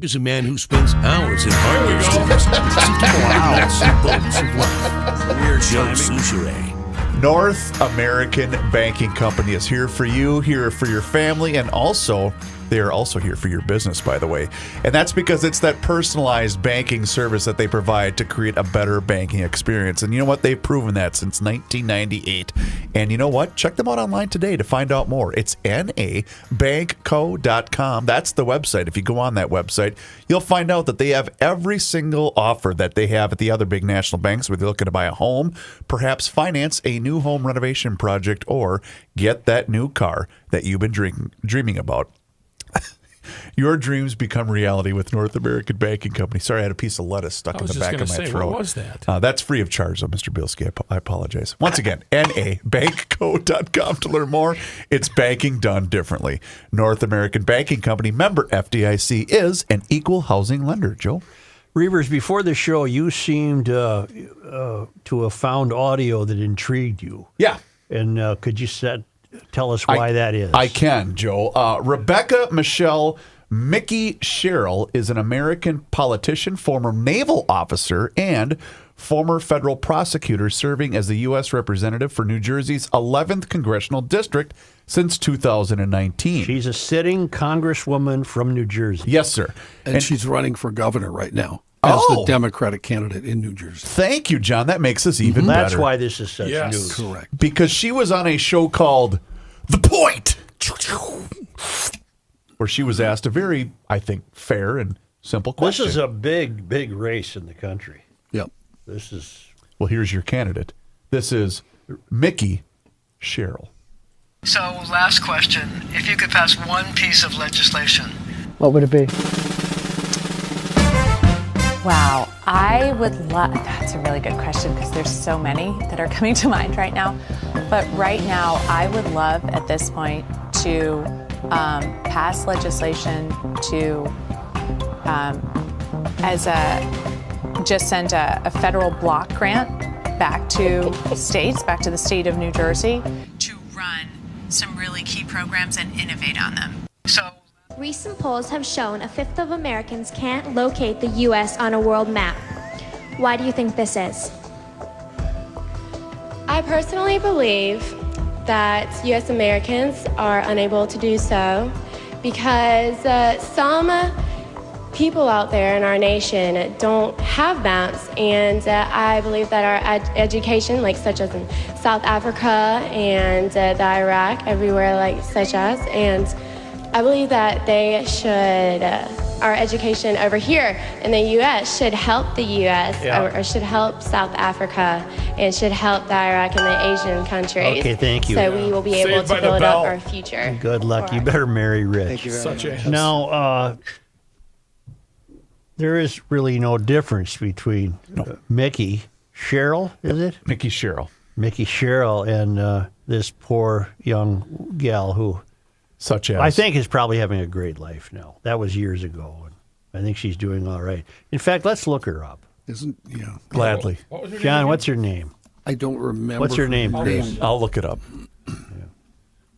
Here's a man who spends hours in hardware stores seeking the nuts and bolts of life. Weird Joe Souchere. North American Banking Company is here for you, here for your family, and also they are also here for your business, by the way. And that's because it's that personalized banking service that they provide to create a better banking experience. And you know what? They've proven that since 1998. And you know what? Check them out online today to find out more. It's nabankco.com. That's the website. If you go on that website, you'll find out that they have every single offer that they have at the other big national banks, whether you're looking to buy a home, perhaps finance a new home renovation project, or get that new car that you've been dreaming about. Your dreams become reality with North American Banking Company. Sorry, I had a piece of lettuce stuck in the back of my throat. What was that? That's free of charge, though, Mr. Bielski. I apologize. Once again, nabankco.com to learn more. It's banking done differently. North American Banking Company, member FDIC, is an equal housing lender. Joe? Reavers, before the show, you seemed to have found audio that intrigued you. Yeah. And could you tell us why that is? I can, Joe. Rebecca Michelle Mickey Sherrill is an American politician, former naval officer, and former federal prosecutor serving as the U.S. representative for New Jersey's 11th Congressional District since 2019. She's a sitting congresswoman from New Jersey. Yes, sir. And she's running for governor right now as the Democratic candidate in New Jersey. Thank you, John. That makes us even better. That's why this is such news. Correct. Because she was on a show called The Point, where she was asked a very, I think, fair and simple question. This is a big, big race in the country. Yep. This is... Well, here's your candidate. This is Mickey Sherrill. So, last question. If you could pass one piece of legislation, what would it be? Wow, I would love, that's a really good question because there's so many that are coming to mind right now. But right now, I would love at this point to pass legislation to, just send a federal block grant back to states, back to the state of New Jersey to run some really key programs and innovate on them. So. Recent polls have shown a fifth of Americans can't locate the U.S. on a world map. Why do you think this is? I personally believe that U.S. Americans are unable to do so because some people out there in our nation don't have maps, and I believe that our education, such as in South Africa and the Iraq, everywhere such as, and I believe that they should, our education over here in the U.S. should help the U.S. Or should help South Africa and should help the Iraq and the Asian countries. Okay, thank you. So we will be able to build up our future. Good luck. You better marry rich. Thank you very much. Now, there is really no difference between Mickey Sherrill, is it? Mickey Sherrill. Mickey Sherrill and this poor young gal who... Such as? I think is probably having a great life now. That was years ago. And I think she's doing all right. In fact, let's look her up. Gladly. John, what's her name? I don't remember. What's her name, Chris? I'll look it up.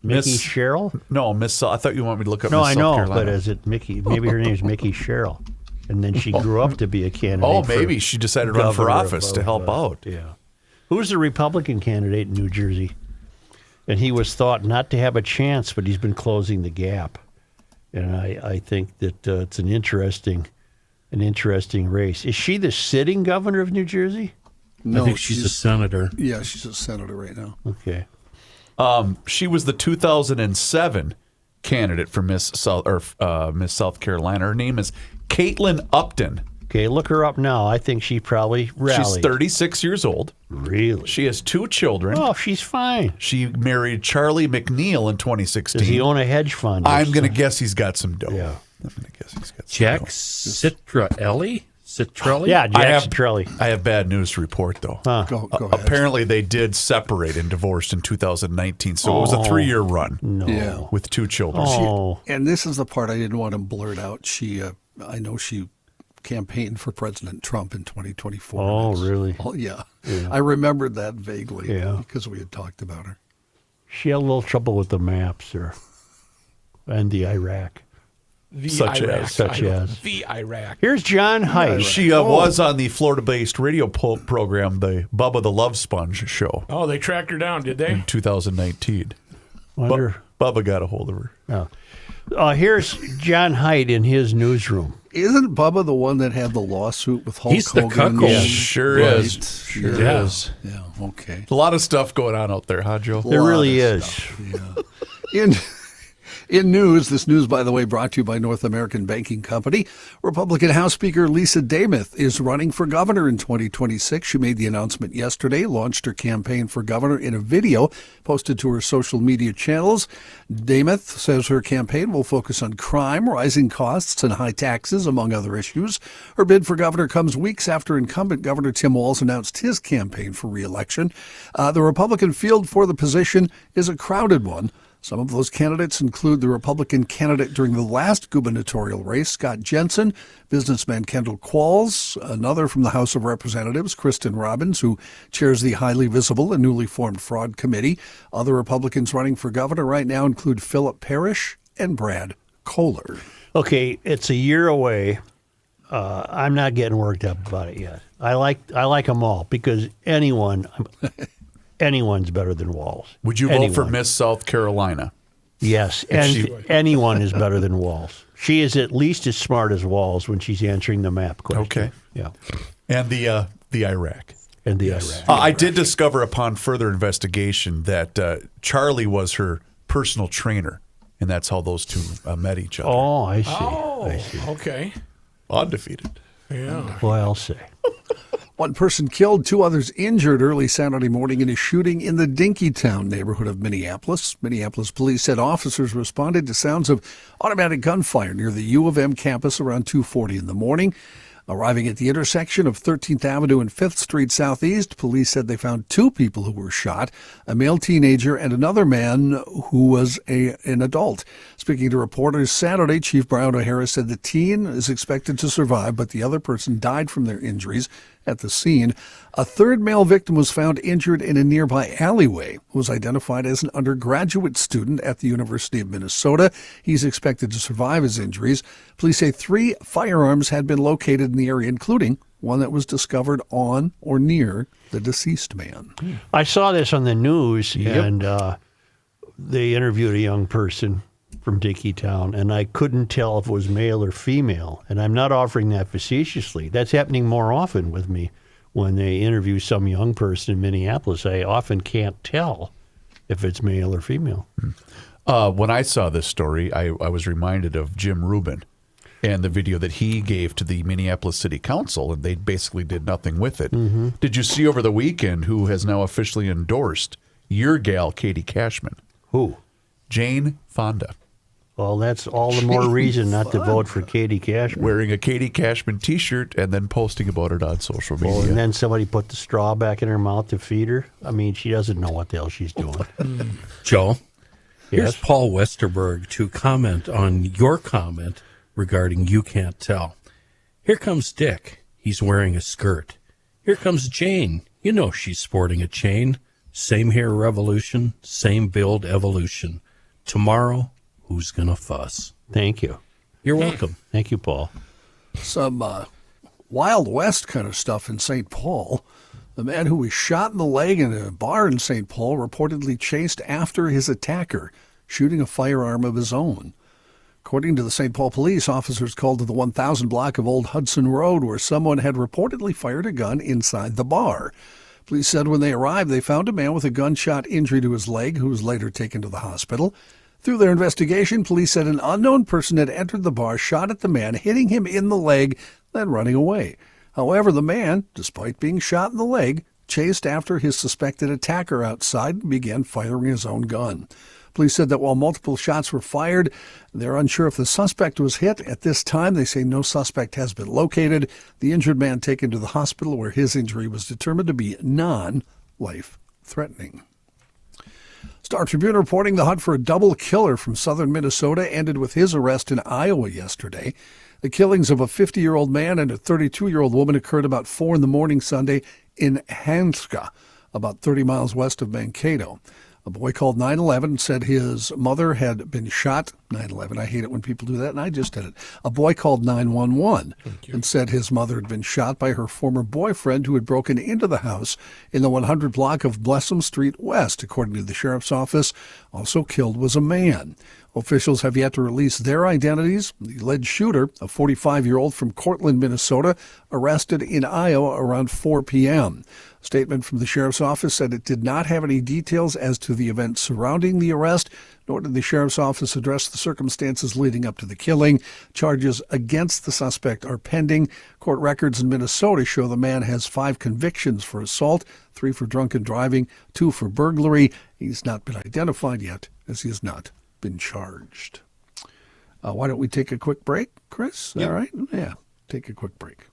Mickey Sherrill? No, Miss. I thought you wanted me to look up. No, Miss I South know, Carolina. but is it Mickey? Maybe her name's Mickey Sherrill, and then she grew up to be a candidate. Oh, maybe she decided to run for office to help out. Yeah. Who's the Republican candidate in New Jersey? And he was thought not to have a chance, but he's been closing the gap. And I think that it's an interesting race. Is she the sitting governor of New Jersey? No, I think she's a senator. Yeah, she's a senator right now. Okay. She was the 2007 candidate for Miss South Carolina. Her name is Caitlin Upton. Okay, look her up now. I think she probably rallied. She's 36 years old. Really? She has 2 children. Oh, she's fine. She married Charlie McNeil in 2016. Does he own a hedge fund? I'm going to guess he's got some dough. Yeah. I'm going to guess he's got some Jack dough. Citrelli? Yeah, Jack Citrelli. I have bad news to report, though. Go ahead. Apparently, they did separate and divorced in 2019, so it was a 3-year run with 2 children. And this is the part I didn't want to blurt out. I know she campaigned for President Trump in 2024. Oh, really? Oh, yeah. I remembered that vaguely because we had talked about her. She had a little trouble with the maps and the Iraq. Such Iraq. as. The Iraq. Here's John Height. She was on the Florida-based radio program, the Bubba the Love Sponge show. Oh, they tracked her down, did they? In 2019. Bubba got a hold of her. Here's John Height in his newsroom. Isn't Bubba the one that had the lawsuit with Hulk He's the Hogan? cuckold. Yeah, sure is. Sure is. Yeah, okay. A lot of stuff going on out there, huh, Joe? There really is. In news, this news, by the way, brought to you by North American Banking Company. Republican House Speaker Lisa Dameth is running for governor in 2026. She made the announcement yesterday, launched her campaign for governor in a video posted to her social media channels. Dameth says her campaign will focus on crime, rising costs, and high taxes, among other issues. Her bid for governor comes weeks after incumbent Governor Tim Walz announced his campaign for re-election. The Republican field for the position is a crowded one. Some of those candidates include the Republican candidate during the last gubernatorial race, Scott Jensen, businessman Kendall Qualls, another from the House of Representatives, Kristen Robbins, who chairs the highly visible and newly formed Fraud Committee. Other Republicans running for governor right now include Philip Parrish and Brad Kohler. Okay, it's a year away. I'm not getting worked up about it yet. I like them all because anyone's better than Walz. Would you vote for Miss South Carolina? Yes, and anyone is better than Walz. She is at least as smart as Walz when she's answering the map question. Okay. Yeah. And the Iraq. And the Iraq. I did discover upon further investigation that Charlie was her personal trainer, and that's how those two met each other. Oh, I see. I see. Okay. Undefeated. Yeah. Well, I'll say. One person killed, 2 others injured early Saturday morning in a shooting in the Dinkytown neighborhood of Minneapolis. Minneapolis police said officers responded to sounds of automatic gunfire near the U of M campus around 2:40 in the morning. Arriving at the intersection of 13th Avenue and 5th Street Southeast, police said they found 2 people who were shot, a male teenager and another man who was an adult. Speaking to reporters Saturday, Chief Brian O'Hara said the teen is expected to survive, but the other person died from their injuries at the scene. A third male victim was found injured in a nearby alleyway, who was identified as an undergraduate student at the University of Minnesota. He's expected to survive his injuries. Police say 3 firearms had been located in the area, including one that was discovered on or near the deceased man. I saw this on the news, and they interviewed a young person from Dinkytown, and I couldn't tell if it was male or female. And I'm not offering that facetiously. That's happening more often with me when they interview some young person in Minneapolis. I often can't tell if it's male or female. When I saw this story, I was reminded of Jim Rubin and the video that he gave to the Minneapolis City Council, and they basically did nothing with it. Mm-hmm. Did you see over the weekend who has now officially endorsed your gal, Katie Cashman? Who? Jane Fonda. Well, that's all the more reason not to vote for Katie Cashman. Wearing a Katie Cashman T-shirt and then posting about it on social media. Well, and then somebody put the straw back in her mouth to feed her. I mean, she doesn't know what the hell she's doing. Joe, here's Yes? Paul Westerberg to comment on your comment regarding You Can't Tell. Here comes Dick. He's wearing a skirt. Here comes Jane. You know she's sporting a chain. Same hair revolution, same build evolution. Tomorrow, who's gonna fuss? Thank you. You're welcome. Thank you, Paul. Some Wild West kind of stuff in St. Paul. The man who was shot in the leg in a bar in St. Paul reportedly chased after his attacker, shooting a firearm of his own. According to the St. Paul police, officers called to the 1000 block of Old Hudson Road where someone had reportedly fired a gun inside the bar. Police said when they arrived, they found a man with a gunshot injury to his leg who was later taken to the hospital. Through their investigation, police said an unknown person had entered the bar, shot at the man, hitting him in the leg, then running away. However, the man, despite being shot in the leg, chased after his suspected attacker outside and began firing his own gun. Police said that while multiple shots were fired, they're unsure if the suspect was hit. At this time, they say no suspect has been located. The injured man taken to the hospital where his injury was determined to be non-life-threatening. Star Tribune reporting the hunt for a double killer from southern Minnesota ended with his arrest in Iowa yesterday. The killings of a 50-year-old man and a 32-year-old woman occurred about 4 in the morning Sunday in Hanska, about 30 miles west of Mankato. A boy called 911 and said his mother had been shot. 911, I hate it when people do that, and I just did it. A boy called 911 and said his mother had been shot by her former boyfriend who had broken into the house in the 100 block of Blessum Street West. According to the sheriff's office, also killed was a man. Officials have yet to release their identities. The alleged shooter, a 45-year-old from Cortland, Minnesota, arrested in Iowa around 4 p.m. A statement from the sheriff's office said it did not have any details as to the events surrounding the arrest, nor did the sheriff's office address the circumstances leading up to the killing. Charges against the suspect are pending. Court records in Minnesota show the man has 5 convictions for assault, 3 for drunken driving, 2 for burglary. He's not been identified yet, as he has not been charged. Why don't we take a quick break, Chris? Yep. All right? Yeah, take a quick break.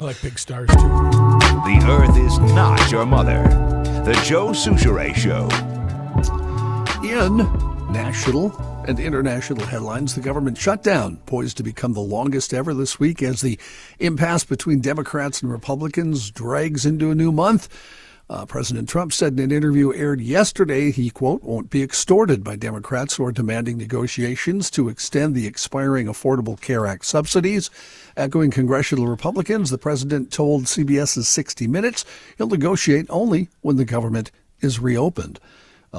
I like big stars, too. The Earth is not your mother. The Joe Souchere Show. In national and international headlines, the government shutdown poised to become the longest ever this week as the impasse between Democrats and Republicans drags into a new month. President Trump said in an interview aired yesterday he, quote, won't be extorted by Democrats who are demanding negotiations to extend the expiring Affordable Care Act subsidies. Echoing congressional Republicans, the president told CBS's 60 Minutes he'll negotiate only when the government is reopened.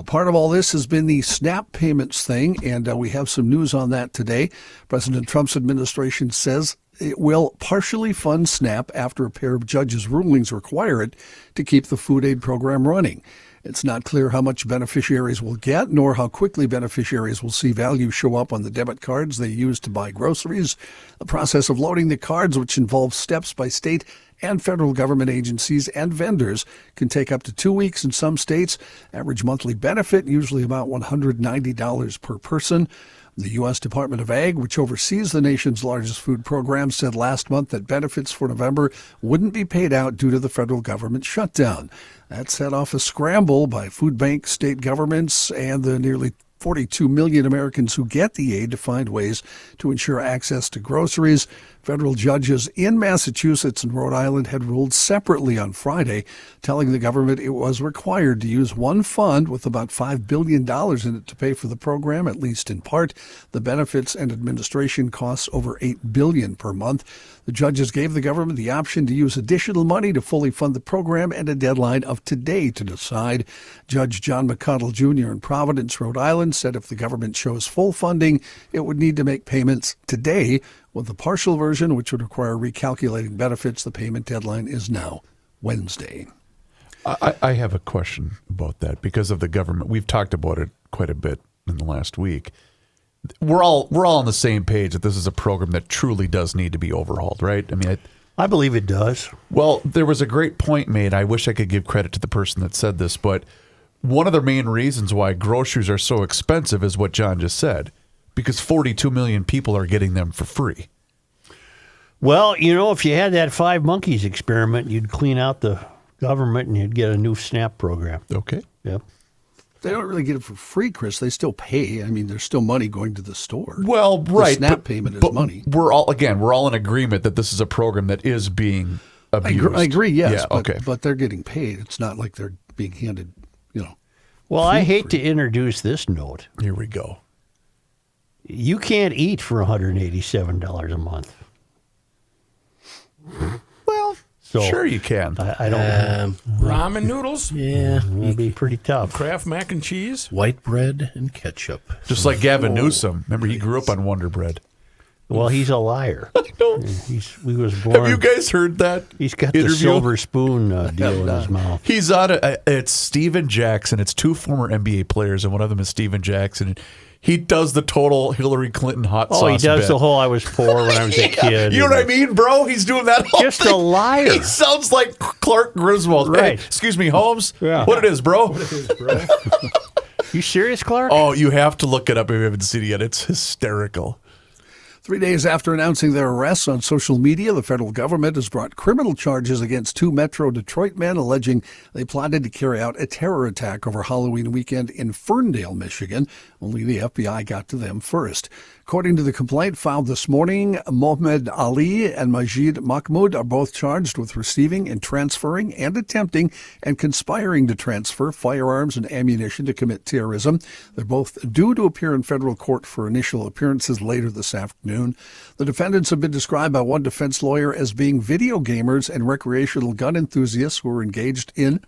Part of all this has been the SNAP payments thing, and we have some news on that today. President Trump's administration says it will partially fund SNAP after a pair of judges' rulings require it to keep the food aid program running. It's not clear how much beneficiaries will get, nor how quickly beneficiaries will see value show up on the debit cards they use to buy groceries. The process of loading the cards, which involves steps by state and federal government agencies and vendors, can take up to 2 weeks in some states. Average monthly benefit, usually about $190 per person. The U.S. Department of Ag, which oversees the nation's largest food program, said last month that benefits for November wouldn't be paid out due to the federal government shutdown. That set off a scramble by food banks, state governments, and the nearly 42 million Americans who get the aid to find ways to ensure access to groceries. Federal judges in Massachusetts and Rhode Island had ruled separately on Friday, telling the government it was required to use one fund with about $5 billion in it to pay for the program, at least in part. The benefits and administration costs over $8 billion per month. The judges gave the government the option to use additional money to fully fund the program and a deadline of today to decide. Judge John McConnell Jr. in Providence, Rhode Island, said if the government chose full funding, it would need to make payments today. With the partial version, which would require recalculating benefits, the payment deadline is now Wednesday. I have a question about that because of the government. We've talked about it quite a bit in the last week. We're all on the same page that this is a program that truly does need to be overhauled, right? I mean, I believe it does. Well, there was a great point made. I wish I could give credit to the person that said this, but one of the main reasons why groceries are so expensive is what John just said. Because 42 million people are getting them for free. Well, you know, if you had that 5 monkeys experiment, you'd clean out the government and you'd get a new SNAP program. Okay. Yep. They don't really get it for free, Chris. They still pay. I mean, there's still money going to the store. Well, right. The SNAP payment is money. We're all in agreement that this is a program that is being abused. I agree, yes. Yeah, okay. But they're getting paid. It's not like they're being handed, Well, I hate to introduce this note. Here we go. You can't eat for $187 a month. Well, sure you can. I don't. Ramen noodles? Yeah. It'd be pretty tough. Kraft mac and cheese? White bread and ketchup. Just like Gavin Newsom. Remember, he grew up on Wonder Bread. Well, he's a liar. He was born. Have you guys heard that? He's got interview? the silver spoon deal in his mouth. He's on it's Steven Jackson. It's 2 former NBA players, and one of them is Steven Jackson. He does the total Hillary Clinton hot sauce. Oh, he does bit. the whole I was poor when I was a kid. You know what I mean, bro? He's doing that whole Just thing. a liar. He sounds like Clark Griswold. Right. Hey, excuse me, Holmes? Yeah. What it is, bro? You serious, Clark? Oh, you have to look it up if you haven't seen it yet. It's hysterical. 3 days after announcing their arrests on social media, the federal government has brought criminal charges against 2 Metro Detroit men alleging they plotted to carry out a terror attack over Halloween weekend in Ferndale, Michigan. Only the FBI got to them first. According to the complaint filed this morning, Mohamed Ali and Majid Mahmoud are both charged with receiving and transferring and attempting and conspiring to transfer firearms and ammunition to commit terrorism. They're both due to appear in federal court for initial appearances later this afternoon. The defendants have been described by one defense lawyer as being video gamers and recreational gun enthusiasts who are engaged in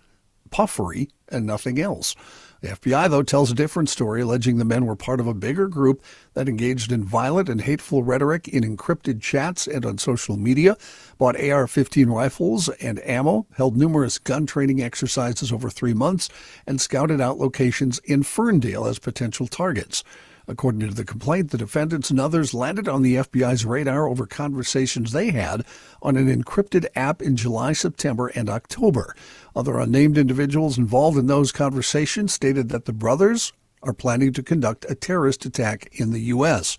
puffery and nothing else. The FBI, though, tells a different story, alleging the men were part of a bigger group that engaged in violent and hateful rhetoric in encrypted chats and on social media, bought AR-15 rifles and ammo, held numerous gun training exercises over 3 months, and scouted out locations in Ferndale as potential targets. According to the complaint, the defendants and others landed on the FBI's radar over conversations they had on an encrypted app in July, September, and October. Other unnamed individuals involved in those conversations stated that the brothers are planning to conduct a terrorist attack in the U.S.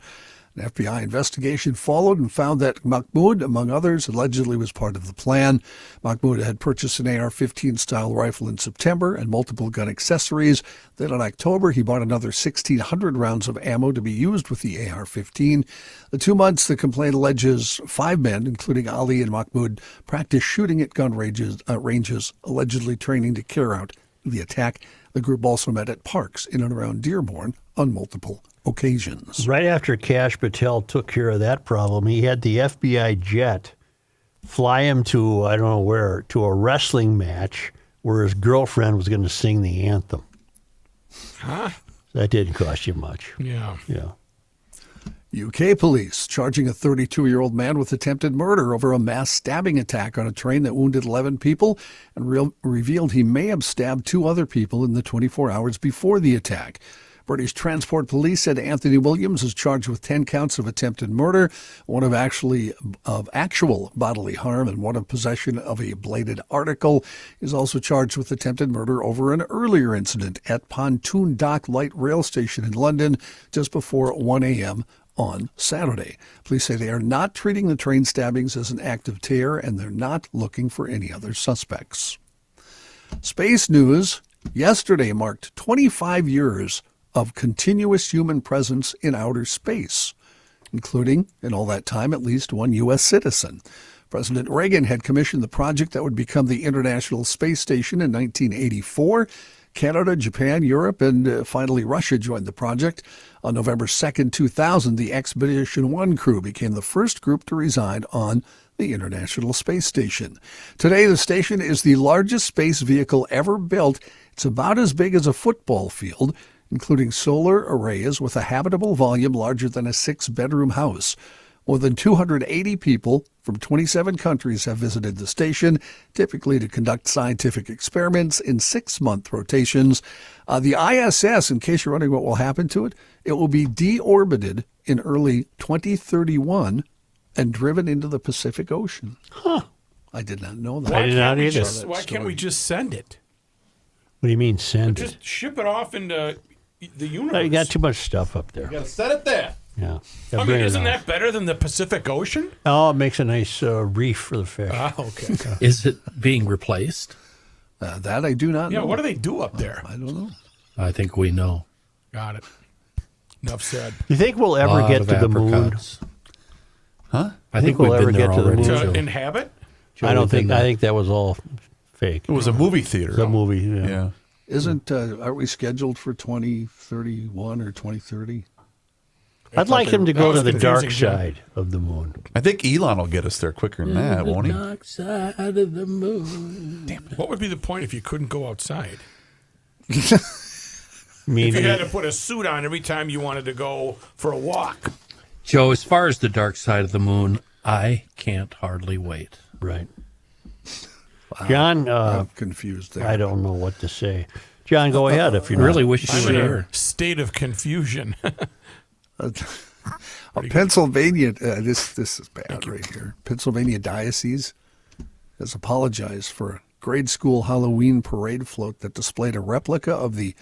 An FBI investigation followed and found that Mahmoud, among others, allegedly was part of the plan. Mahmoud had purchased an AR-15 style rifle in September and multiple gun accessories. Then in October, he bought another 1,600 rounds of ammo to be used with the AR-15. The 2 months, the complaint alleges 5 men, including Ali and Mahmoud, practiced shooting at gun ranges, allegedly training to carry out the attack. The group also met at parks in and around Dearborn on multiple occasions. Right after Kash Patel took care of that problem, he had the FBI jet fly him to, I don't know where, to a wrestling match where his girlfriend was going to sing the anthem. Huh? That didn't cost you much. Yeah. Yeah. UK police charging a 32-year-old man with attempted murder over a mass stabbing attack on a train that wounded 11 people and revealed he may have stabbed 2 other people in the 24 hours before the attack. British Transport Police said Anthony Williams is charged with 10 counts of attempted murder, one of actual bodily harm, and one of possession of a bladed article. He's also charged with attempted murder over an earlier incident at Pontoon Dock Light Rail Station in London just before 1 a.m. on Saturday. Police say they are not treating the train stabbings as an act of terror, and they're not looking for any other suspects. Space news. Yesterday marked 25 years of continuous human presence in outer space, including, in all that time, at least one U.S. citizen. President Reagan had commissioned the project that would become the International Space Station in 1984. Canada, Japan, Europe, and finally Russia joined the project. On November 2nd, 2000, the Expedition 1 crew became the first group to reside on the International Space Station. Today, the station is the largest space vehicle ever built. It's about as big as a football field, including solar arrays with a habitable volume larger than a 6-bedroom house. More than 280 people from 27 countries have visited the station, typically to conduct scientific experiments in 6-month rotations. The ISS, in case you're wondering what will happen to it, it will be deorbited in early 2031 and driven into the Pacific Ocean. Huh. I did not know that. I did not either. Why can't we just send it? What do you mean send it? Just ship it off into the universe. No, you got too much stuff up there. You got to set it there. Yeah. I mean, isn't that better than the Pacific Ocean? Oh, it makes a nice reef for the fish. Ah, okay. Is it being replaced? That I do not know. Yeah, what do they do up there? I don't know. I think we know. Got it. Enough said. You think we'll ever Lot get of to the moon? apricots. Huh? I think we'll we've ever been there get to the already. moon? To Joe. inhabit? Joe, I don't we've been think. I there. think that was all fake. It was a movie theater. The movie. Yeah. Yeah. Aren't we scheduled for 2031 or 2030? I'd like him to go to was the dark confusing, Jim. side of the moon. I think Elon will get us there quicker than that, won't he? Dark side of the moon. What would be the point if you couldn't go outside? I mean, If you had to put a suit on every time you wanted to go for a walk. Joe, as far as the dark side of the moon, I can't hardly wait. right. John, I'm confused there. I don't know what to say. John, go ahead if you Really wish you I'm were in here. a state of confusion. Pennsylvania, this is bad right here. Pennsylvania Diocese has apologized for a grade school Halloween parade float that displayed a replica of the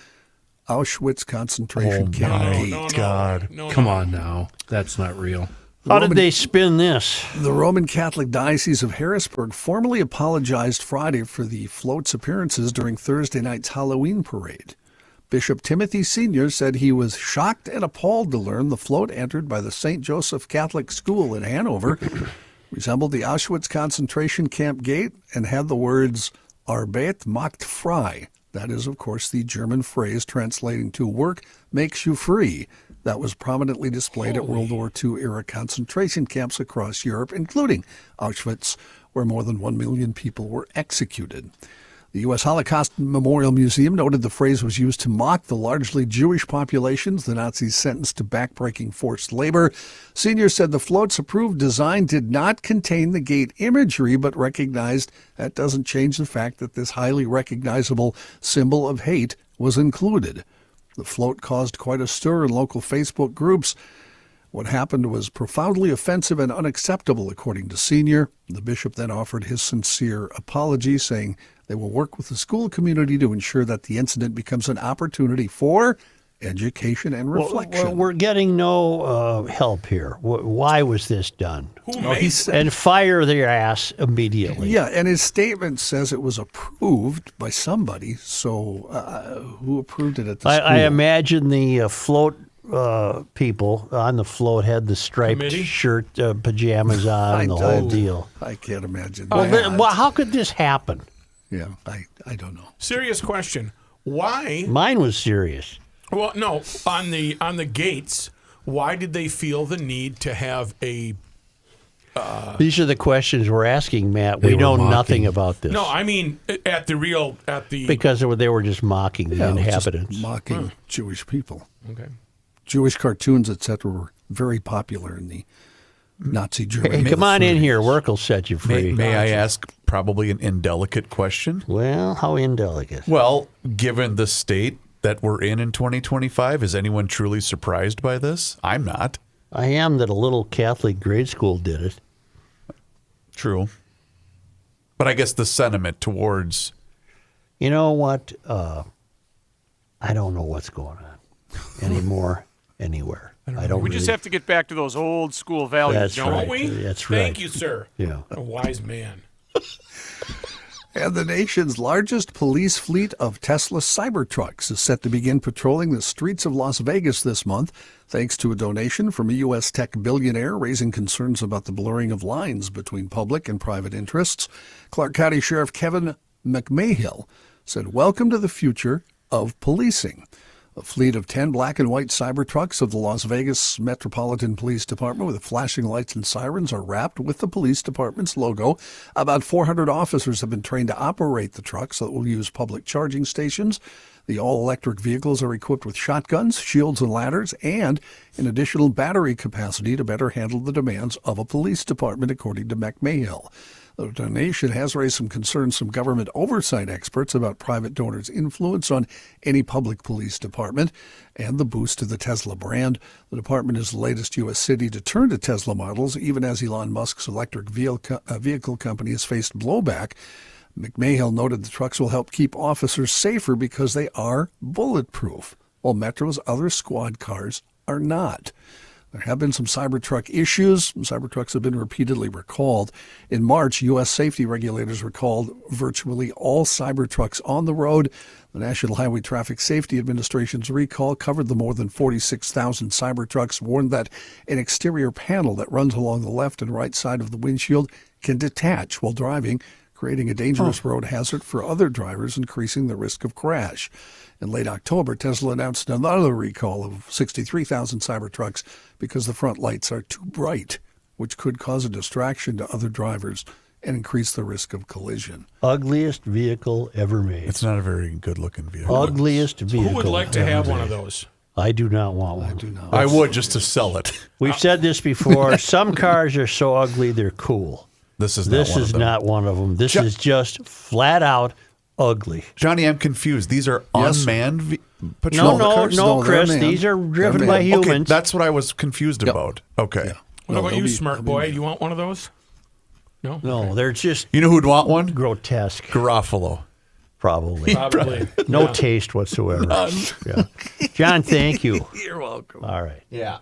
Auschwitz concentration camp gate. God. Come on now. That's not real. How did they spin this? The Roman Catholic Diocese of Harrisburg formally apologized Friday for the float's appearances during Thursday night's Halloween parade. Bishop Timothy Sr. said he was shocked and appalled to learn the float entered by the St. Joseph Catholic School in Hanover resembled the Auschwitz concentration camp gate and had the words Arbeit macht frei. That is, of course, the German phrase translating to work makes you free. That was prominently displayed at World War II-era concentration camps across Europe, including Auschwitz, where more than 1 million people were executed. The U.S. Holocaust Memorial Museum noted the phrase was used to mock the largely Jewish populations the Nazis sentenced to backbreaking forced labor. Senior said the float's approved design did not contain the gate imagery, but recognized that doesn't change the fact that this highly recognizable symbol of hate was included. The float caused quite a stir in local Facebook groups. What happened was profoundly offensive and unacceptable, according to Senior. The bishop then offered his sincere apology, saying they will work with the school community to ensure that the incident becomes an opportunity for education and reflection. We're getting no help here. Why was this done? And fire their ass immediately. Yeah, and his statement says it was approved by somebody. So who approved it at the school? I imagine the float people on the float had the striped Committee? shirt, pajamas on, and the whole deal. I can't imagine Well, that. how could this happen? Yeah, I don't know. Serious question. Why? Mine was serious. Well, no, on the gates, why did they feel the need to have a These are the questions we're asking, Matt. They We were know mocking. nothing about this. No, I mean because they were just mocking the Yeah, it was just inhabitants. mocking Jewish people. Okay. Jewish cartoons, etc., were very popular in the Nazi Germany. Hey, come on in here. Work will set you free. May I ask probably an indelicate question? Well, how indelicate? Well, given the state that we're in 2025, is anyone truly surprised by this? I'm not. I am that a little Catholic grade school did it. True. But I guess the sentiment towards... You know what? I don't know what's going on anymore, anywhere. I don't We just have to get back to those old school values, That's don't right. we? That's right. Thank you, sir. Yeah. A wise man. And the nation's largest police fleet of Tesla Cybertrucks is set to begin patrolling the streets of Las Vegas this month, thanks to a donation from a U.S. tech billionaire raising concerns about the blurring of lines between public and private interests. Clark County Sheriff Kevin McMahill said, "Welcome to the future of policing." A fleet of 10 black and white Cybertrucks of the Las Vegas Metropolitan Police Department with flashing lights and sirens are wrapped with the police department's logo. About 400 officers have been trained to operate the trucks that will use public charging stations. The all-electric vehicles are equipped with shotguns, shields, and ladders, and an additional battery capacity to better handle the demands of a police department, according to McMahill. The donation has raised some concerns from government oversight experts about private donors' influence on any public police department and the boost to the Tesla brand. The department is the latest U.S. city to turn to Tesla models, even as Elon Musk's electric vehicle company has faced blowback. McMahill noted the trucks will help keep officers safer because they are bulletproof, while Metro's other squad cars are not. There have been some Cybertruck issues. Cybertrucks have been repeatedly recalled. In March, U.S. safety regulators recalled virtually all Cybertrucks on the road. The National Highway Traffic Safety Administration's recall covered the more than 46,000 Cybertrucks, warned that an exterior panel that runs along the left and right side of the windshield can detach while driving, creating a dangerous road hazard for other drivers, increasing the risk of crash. In late October, Tesla announced another recall of 63,000 Cybertrucks because the front lights are too bright, which could cause a distraction to other drivers and increase the risk of collision. Ugliest vehicle ever made. It's not a very good-looking vehicle. Ugliest vehicle. Who would like to have one of those? I do not want one. I do not. I would, just to sell it. We've said this before. Some cars are so ugly they're cool. This is not one of them. This is just flat out ugly. Johnny, I'm confused. These are unmanned patrol cars? No, Chris. These are driven by humans. Okay, that's what I was confused about. Okay. Yeah. What about you, smart boy? You want one of those? No? No, they're just You know who'd want one? grotesque. Garofalo. Probably. Probably. No taste whatsoever. Yeah. John, thank you. You're welcome. All right. Yeah.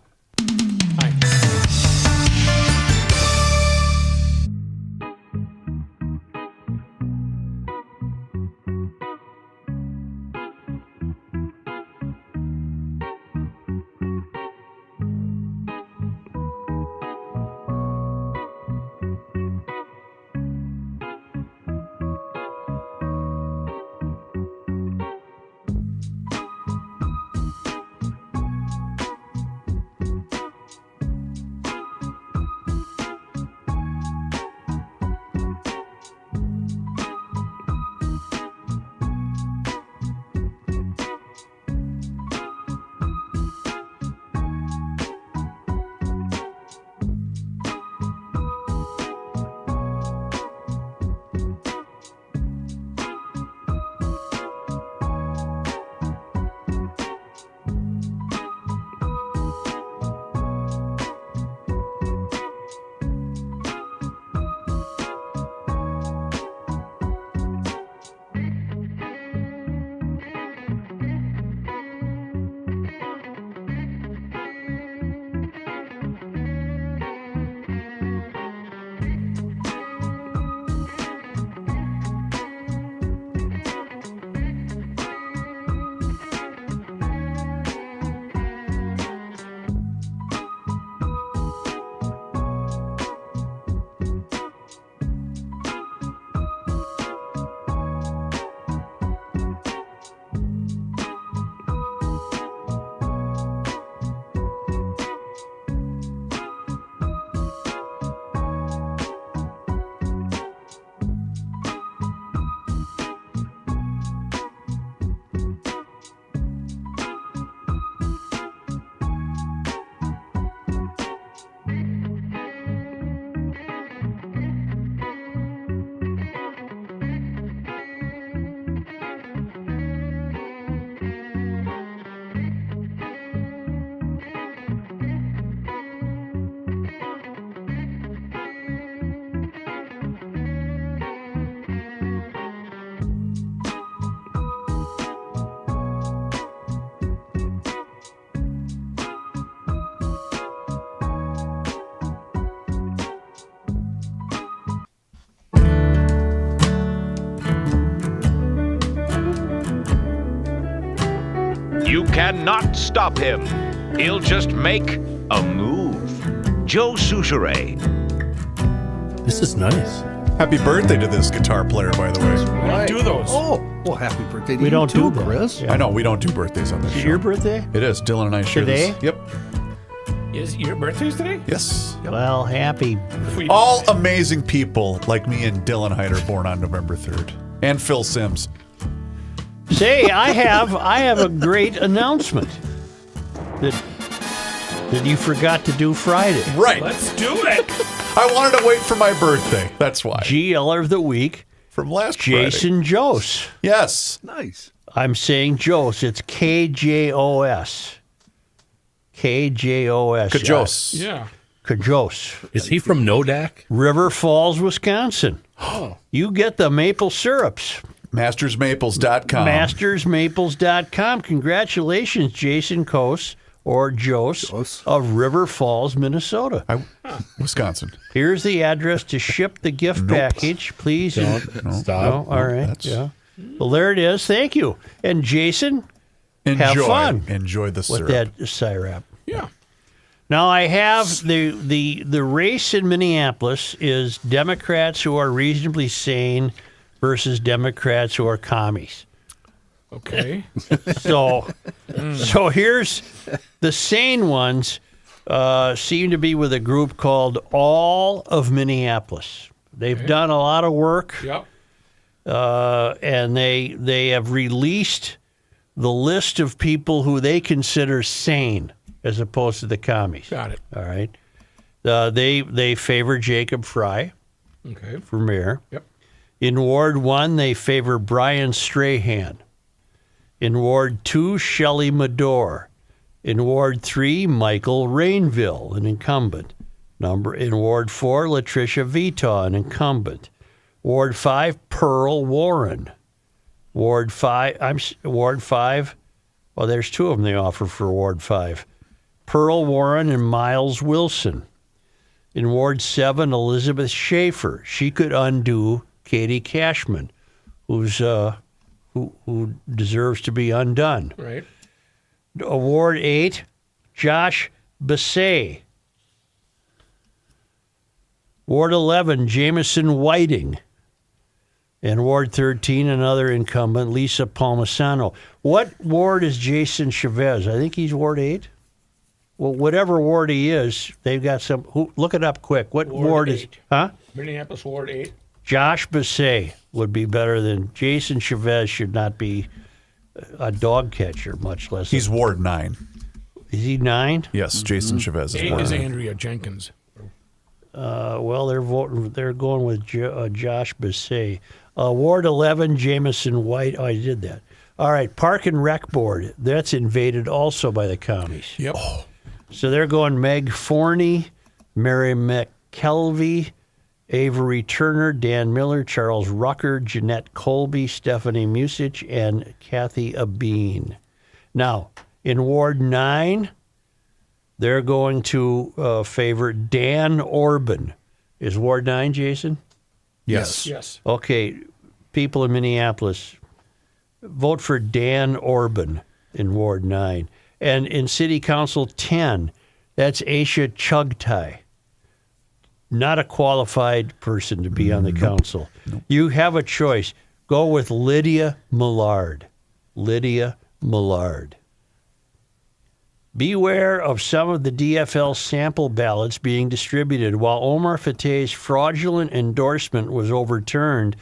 You cannot stop him. He'll just make a move. Joe Souchere. This is nice. Happy birthday to this guitar player, by the way. We don't do those. Oh, well, happy birthday to We you don't too, do that. Chris. Yeah. I know, we don't do birthdays on this Is it show. your birthday? It is. Dylan and I share Today? this. Yep. Is your birthday's today? Yes. Well, happy. All amazing people like me and Dylan Hyde are born on November 3rd. And Phil Sims. Say, I have a great announcement that you forgot to do Friday. Right. Let's do it. I wanted to wait for my birthday. That's why. GLer of the week, From last Jason Jose. Yes. Nice. I'm saying Jose. It's KJOS. KJOS. Kajos. Yeah. Kajos. Is he from Nodak? River Falls, Wisconsin. You get the maple syrups. MastersMaples.com. MastersMaples.com. Congratulations, Jason Kos or Jose of River Falls, Minnesota. Wisconsin. Here's the address to ship the gift package. Please. Stop. No? All right. That's- Yeah. Well, there it is. Thank you. And Jason, Enjoy. have fun Enjoy the with syrup. that syrup. Yeah. Now I have the race in Minneapolis is Democrats who are reasonably sane versus Democrats who are commies. Okay. So here's the sane ones seem to be with a group called All of Minneapolis. They've done a lot of work. Yep. And they have released the list of people who they consider sane as opposed to the commies. Got it. All right. They favor Jacob Fry Okay. for mayor. Yep. In Ward 1, they favor Brian Strahan. In Ward 2, Shelley Medore. In Ward 3, Michael Rainville, an incumbent. In Ward 4, Latricia Vita, an incumbent. Ward 5, Pearl Warren. Ward 5, well, there's two of them they offer for Ward 5. Pearl Warren and Miles Wilson. In Ward 7, Elizabeth Schaefer. She could undo Katie Cashman, who deserves to be undone. Right. Ward 8, Josh Bassett. Ward 11, Jameson Whiting. And Ward 13, another incumbent, Lisa Palmisano. What ward is Jason Chavez? I think he's Ward 8. Well, whatever ward he is, they've got some. Look it up quick. What ward is? 8. Huh? Minneapolis Ward 8. Josh Bassett would be better than Jason Chavez. Should not be a dog catcher, much less. He's Ward 9. Is he 9? Yes, Jason Chavez is 8 Ward is 9. Andrea Jenkins. Well, they're voting. They're going with Josh Bassett. Ward 11, Jameson White. Oh, I did that. All right, Park and Rec Board. That's invaded also by the commies. Yep. So they're going Meg Forney, Mary McKelvey, Avery Turner, Dan Miller, Charles Rucker, Jeanette Colby, Stephanie Musich, and Kathy Abeen. Now, in Ward 9, they're going to favor Dan Orban. Is Ward 9, Jason? Yes. Yes. Okay, people in Minneapolis, vote for Dan Orban in Ward 9. And in City Council 10, that's Aisha Chugtai. Not a qualified person to be on the council. You have a choice. Go with Lydia Millard. Lydia Millard. Beware of some of the DFL sample ballots being distributed. While Omar Fateh's fraudulent endorsement was overturned,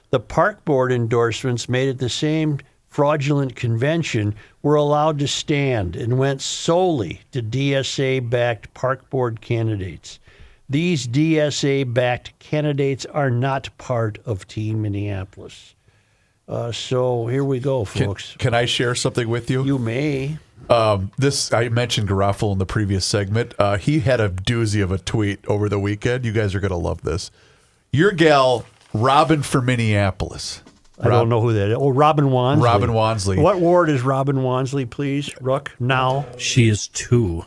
the Park Board endorsements made at the same fraudulent convention were allowed to stand and went solely to DSA-backed Park Board candidates. These DSA-backed candidates are not part of Team Minneapolis. So here we go, folks. Can I share something with you? You may. This I mentioned Garofalo in the previous segment. He had a doozy of a tweet over the weekend. You guys are going to love this. Your gal, Robin for Minneapolis. I don't know who that is. Oh, Robin Wansley. Robin Wansley. What ward is Robin Wansley, please, Rook? Now. She is 2.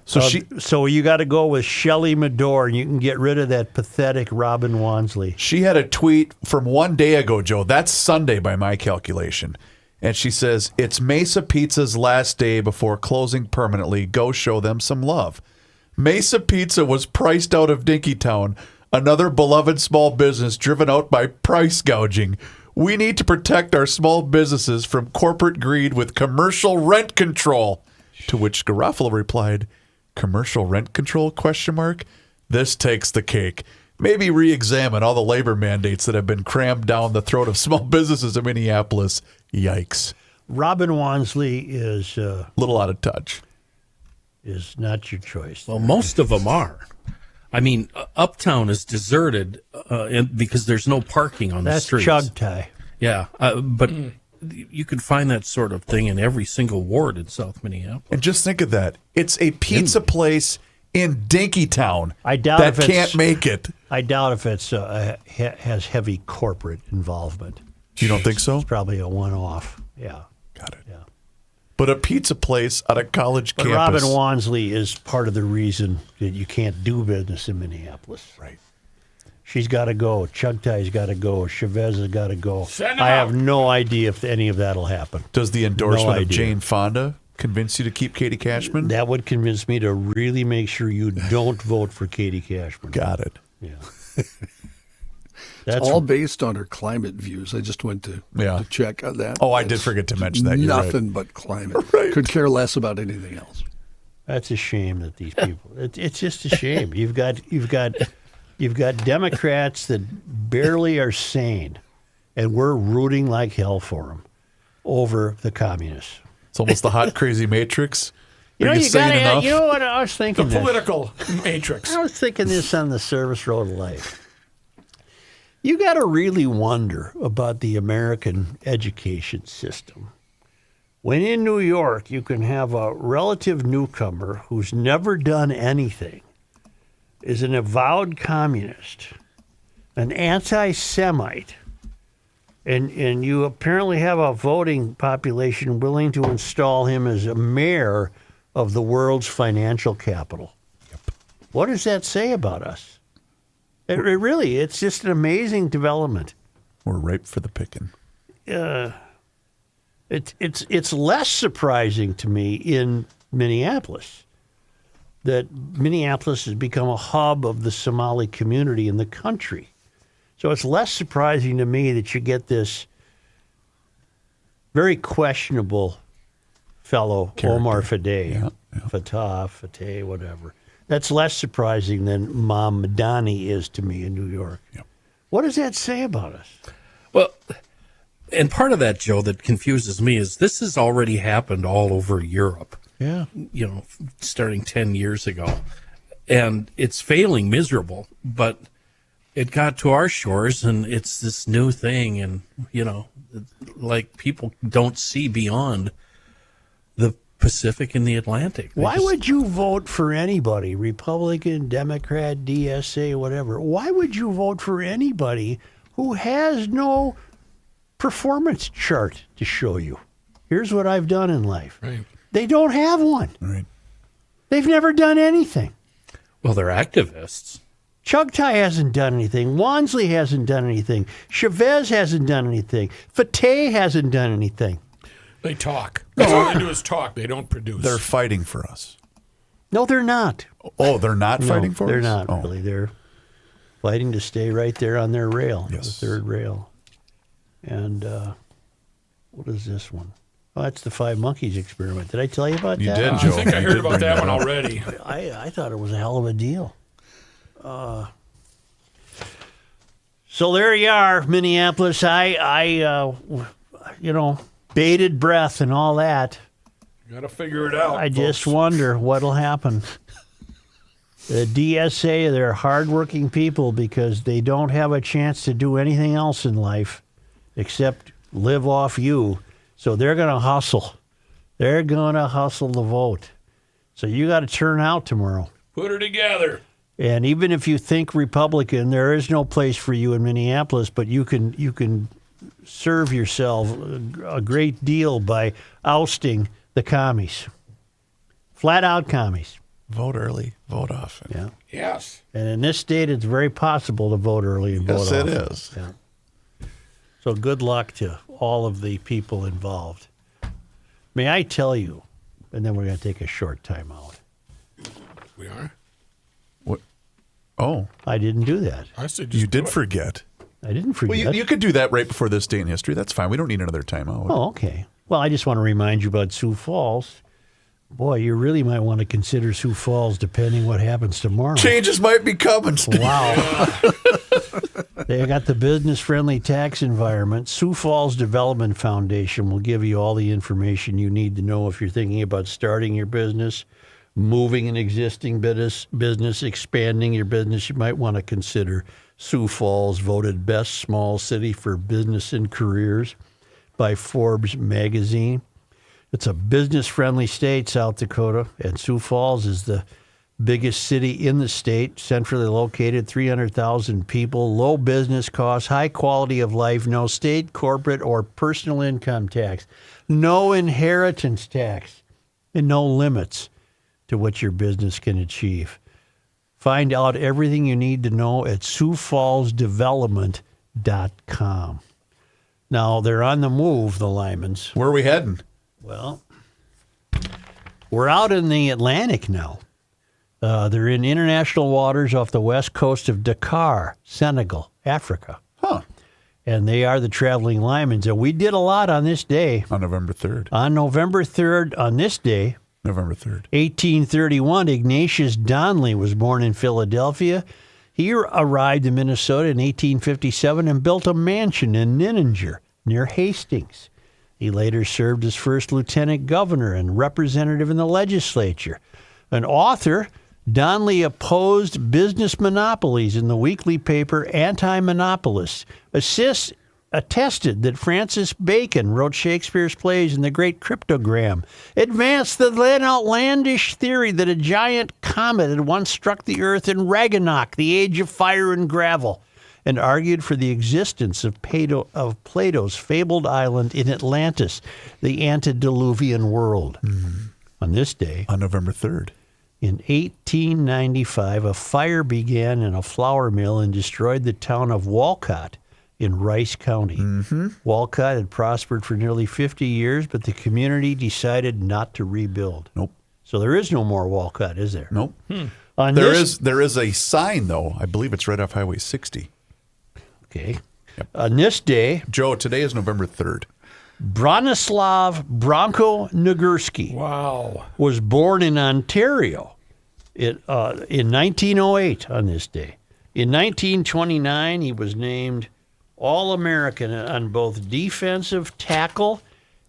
So you got to go with Shelley Medore, and you can get rid of that pathetic Robin Wansley. She had a tweet from one day ago, Joe. That's Sunday by my calculation. And she says, it's Mesa Pizza's last day before closing permanently. Go show them some love. Mesa Pizza was priced out of Dinkytown, another beloved small business driven out by price gouging. We need to protect our small businesses from corporate greed with commercial rent control. To which Garofalo replied, commercial rent control, ? This takes the cake. Maybe re-examine all the labor mandates that have been crammed down the throat of small businesses in Minneapolis. Yikes. Robin Wansley is a little out of touch. Is not your choice. Well, most of them are. I mean, Uptown is deserted because there's no parking on the streets. That's Chugtai. Yeah, but you can find that sort of thing in every single ward in South Minneapolis. And just think of that. It's a pizza place in Dinkytown I doubt that if can't make it. I doubt if it's has heavy corporate involvement. You don't think so? It's probably a one-off. Yeah. Got it. Yeah. But a pizza place at a college But campus. Robin Wansley is part of the reason that you can't do business in Minneapolis. Right. She's got to go. Chugtai's got to go. Chavez has got to go. Send 'em I have out. no idea if any of that'll happen. Does the endorsement No of idea. Jane Fonda convince you to keep Katie Cashman? That would convince me to really make sure you don't vote for Katie Cashman. Got it. Yeah. It's all based on her climate views. I just went to check on that. Oh, I did forget to mention that. You're right. Nothing but climate. Right. Could care less about anything else. That's a shame that these people. It's just a shame. You've got Democrats that barely are sane, and we're rooting like hell for them over the communists. It's almost the hot, crazy matrix. You know, Are you sane gotta. enough? You know what I was thinking? The political matrix. I was thinking this on the service road of life. You got to really wonder about the American education system. When in New York, you can have a relative newcomer who's never done anything, is an avowed communist, an anti-Semite, and you apparently have a voting population willing to install him as a mayor of the world's financial capital. Yep. What does that say about us? It really, it's just an amazing development. We're ripe for the picking. It's less surprising to me in Minneapolis that Minneapolis has become a hub of the Somali community in the country. So it's less surprising to me that you get this very questionable fellow, Omar Fateh, Fateh, whatever. That's less surprising than Mom Madani is to me in New York. Yep. What does that say about us? Well, and part of that, Joe, that confuses me is this has already happened all over Europe. Yeah. You know, starting 10 years ago. And it's failing miserable, but it got to our shores and it's this new thing. And, you know, like people don't see beyond the Pacific and the Atlantic. Why would you vote for anybody, Republican, Democrat, DSA, whatever? Why would you vote for anybody who has no performance chart to show you? Here's what I've done in life. Right. They don't have one. Right. They've never done anything. Well, they're activists. Chugtai hasn't done anything. Wansley hasn't done anything. Chavez hasn't done anything. Fateh hasn't done anything. They talk. That's all they do is talk. They don't produce. They're fighting for us. No, they're not. Oh, they're not fighting for they're us? They're not Oh. really. They're fighting to stay right there on their rail, Yes. the third rail. And what is this one? Oh, that's the Five Monkeys experiment. Did I tell you about You that? did, I Joe. think I You heard did about bring that that one up. already. I thought it was a hell of a deal. So there you are, Minneapolis. I bated breath and all that. Got to figure it out. I just folks. wonder what'll happen. The DSA, they're hardworking people because they don't have a chance to do anything else in life except live off you. So they're going to hustle. They're going to hustle the vote. So you got to turn out tomorrow. Put her together. And even if you think Republican, there is no place for you in Minneapolis, but you can serve yourself a great deal by ousting the commies. Flat out commies. Vote early, vote often. Yeah. Yes. And in this state, it's very possible to vote early and vote Yes, it often. is. Yeah. So good luck to all of the people involved. May I tell you, and then we're going to take a short time out. We are? What? Oh. I didn't do that. I said You did forget. I didn't forget. Well, you could do that right before this day in history. That's fine. We don't need another timeout. Oh, okay. Well, I just want to remind you about Sioux Falls. Boy, you really might want to consider Sioux Falls depending what happens tomorrow. Changes might be coming. Wow. They got the business-friendly tax environment. Sioux Falls Development Foundation will give you all the information you need to know if you're thinking about starting your business, moving an existing business, expanding your business. You might want to consider Sioux Falls, voted best small city for business and careers by Forbes magazine. It's a business-friendly state, South Dakota, and Sioux Falls is the biggest city in the state, centrally located, 300,000 people, low business costs, high quality of life, no state, corporate, or personal income tax, no inheritance tax, and no limits to what your business can achieve. Find out everything you need to know at SiouxFallsDevelopment.com. Now, they're on the move, the Lymans. Where are we heading? Well, we're out in the Atlantic now. They're in international waters off the west coast of Dakar, Senegal, Africa. Huh. And they are the traveling Lymans. And we did a lot on this day. On November 3rd. On November 3rd, on this day, November 3rd. 1831, Ignatius Donnelly was born in Philadelphia. He arrived in Minnesota in 1857 and built a mansion in Nininger near Hastings. He later served as first lieutenant governor and representative in the legislature. An author, Donnelly opposed business monopolies in the weekly paper Anti-Monopolist. Attested that Francis Bacon wrote Shakespeare's plays in The Great Cryptogram, advanced the then outlandish theory that a giant comet had once struck the earth in Ragnarok, the age of fire and gravel, and argued for the existence of Plato's fabled island in Atlantis, the antediluvian world. On this day, on November 3rd, in 1895, a fire began in a flour mill and destroyed the town of Walcott in Rice County. Walcott had prospered for nearly 50 years, but the community decided not to rebuild. Nope. So there is no more Walcott, is there? Nope. There is a sign, though. I believe it's right off Highway 60. Okay. Yep. On this day, Joe, today is November 3rd. Bronislaw Bronco Nagurski was born in Ontario in 1908 on this day. In 1929, he was named All-American on both defensive tackle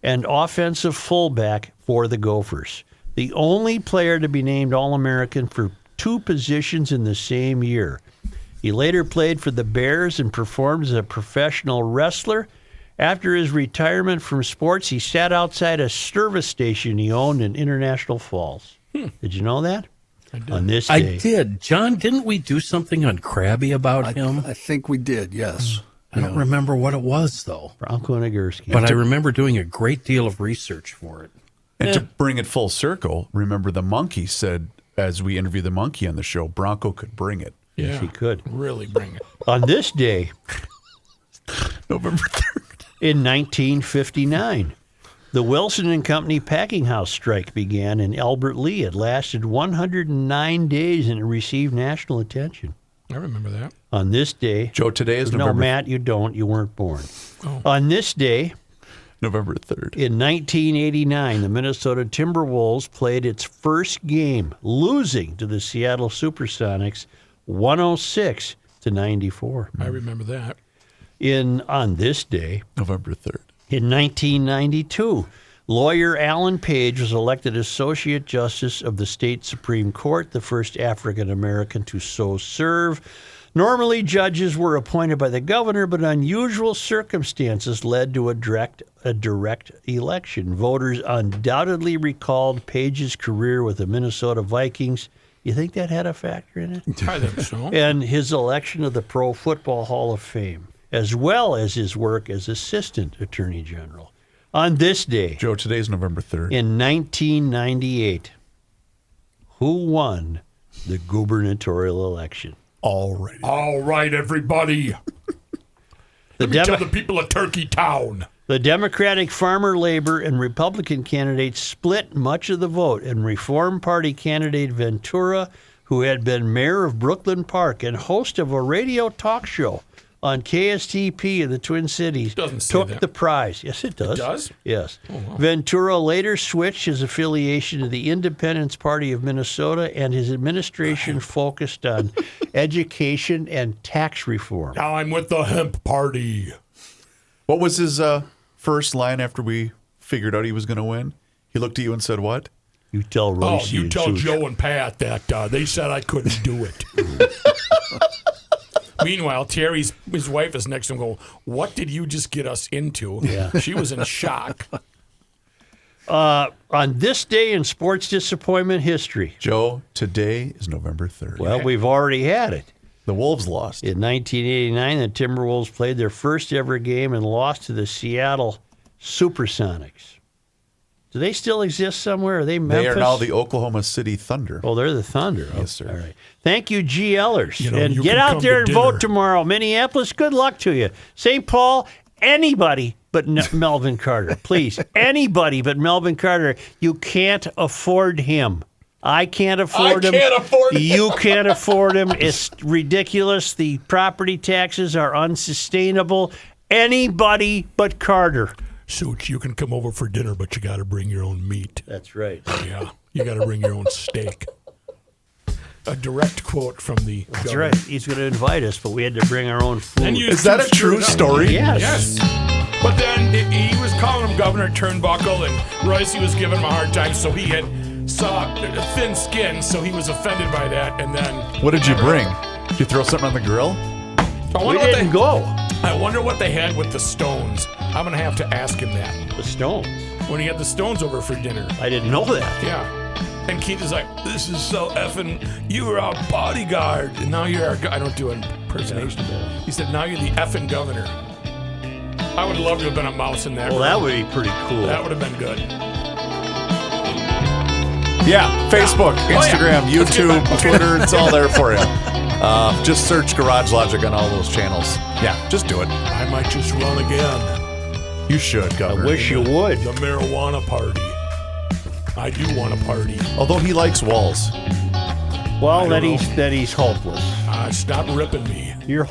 and offensive fullback for the Gophers. The only player to be named All-American for two positions in the same year. He later played for the Bears and performed as a professional wrestler. After his retirement from sports, he sat outside a service station he owned in International Falls. Did you know that? I did. On this day. I did. John, didn't we do something on Krabby about him? I think we did, yes. I don't remember what it was, though. Bronco Nagurski. But I remember doing a great deal of research for it. And to bring it full circle, remember the monkey said, as we interviewed the monkey on the show, Bronco could bring it. Yes, he could. Really bring it. On this day, November 3rd. In 1959, the Wilson and Company packing house strike began in Albert Lea. It lasted 109 days and it received national attention. I remember that. On this day... Joe, today is No, November... Matt, you don't. You weren't born. Oh. On this day... November 3rd. In 1989, the Minnesota Timberwolves played its first game, losing to the Seattle Supersonics 106-94. I remember that. On this day, November 3rd. In 1992, lawyer Alan Page was elected Associate Justice of the State Supreme Court, the first African American to so serve. Normally, judges were appointed by the governor, but unusual circumstances led to a direct election. Voters undoubtedly recalled Page's career with the Minnesota Vikings. You think that had a factor in it? I think so. And his election of the Pro Football Hall of Fame, as well as his work as Assistant Attorney General. On this day, Joe, today's November 3rd. In 1998, who won the gubernatorial election? All right. All right, everybody. Let me tell the people of Turkey Town. The Democratic Farmer Labor and Republican candidates split much of the vote, and Reform Party candidate Ventura, who had been mayor of Brooklyn Park and host of a radio talk show on KSTP in the Twin Cities, took the prize. Yes, it does. It does? Yes. Oh, wow. Ventura later switched his affiliation to the Independence Party of Minnesota, and his administration focused on education and tax reform. Now I'm with the Hemp Party. What was his first line after we figured out he was going to win? He looked at you and said, what? You tell Royce. You tell Joe and Pat that they said I couldn't do it. Meanwhile, Terry's his wife is next to him going, what did you just get us into? Yeah. She was in shock. On this day in sports disappointment history. Joe, today is November 3rd. Well, we've already had it. The Wolves lost. In 1989, the Timberwolves played their first ever game and lost to the Seattle Supersonics. Do they still exist somewhere? Are they Memphis? They are now the Oklahoma City Thunder. Oh, they're the Thunder. Yes, sir. All right. Thank you, GLers. And you get can out come there to and dinner. vote tomorrow. Minneapolis, good luck to you. St. Paul, anybody but Melvin Carter. Please, anybody but Melvin Carter. You can't afford him. I can't afford him. You can't afford him. It's ridiculous. The property taxes are unsustainable. Anybody but Carter. Suits, you can come over for dinner, but you got to bring your own meat. That's right. Yeah, you got to bring your own steak. A direct quote from the That's governor. right. He's going to invite us, but we had to bring our own food. And you Is that a true story? Yes. But then he was calling him Governor Turnbuckle, and Royce was giving him a hard time, so he had thin skin, so he was offended by that. And then What did you bring? Did you throw something on the grill? We didn't go. I wonder what they had with the Stones. I'm going to have to ask him that. The Stones? When he had the Stones over for dinner. I didn't know that. Yeah. And Keith is like, this is so effing, you were our bodyguard. And now you're our, I don't do an impersonation. He said, now you're the effing governor. I would love to have been a mouse in that Well, room. that would be pretty cool. That would have been good. Yeah, Facebook, Instagram, Let's get YouTube, back. Twitter, it's all there for you. Just search Garage Logic on all those channels. Yeah, just do it. I might just run again. You should, I Governor. wish you would. The marijuana party. I do want a party. Although he likes walls. Well, then he's hopeless. Stop ripping me. You're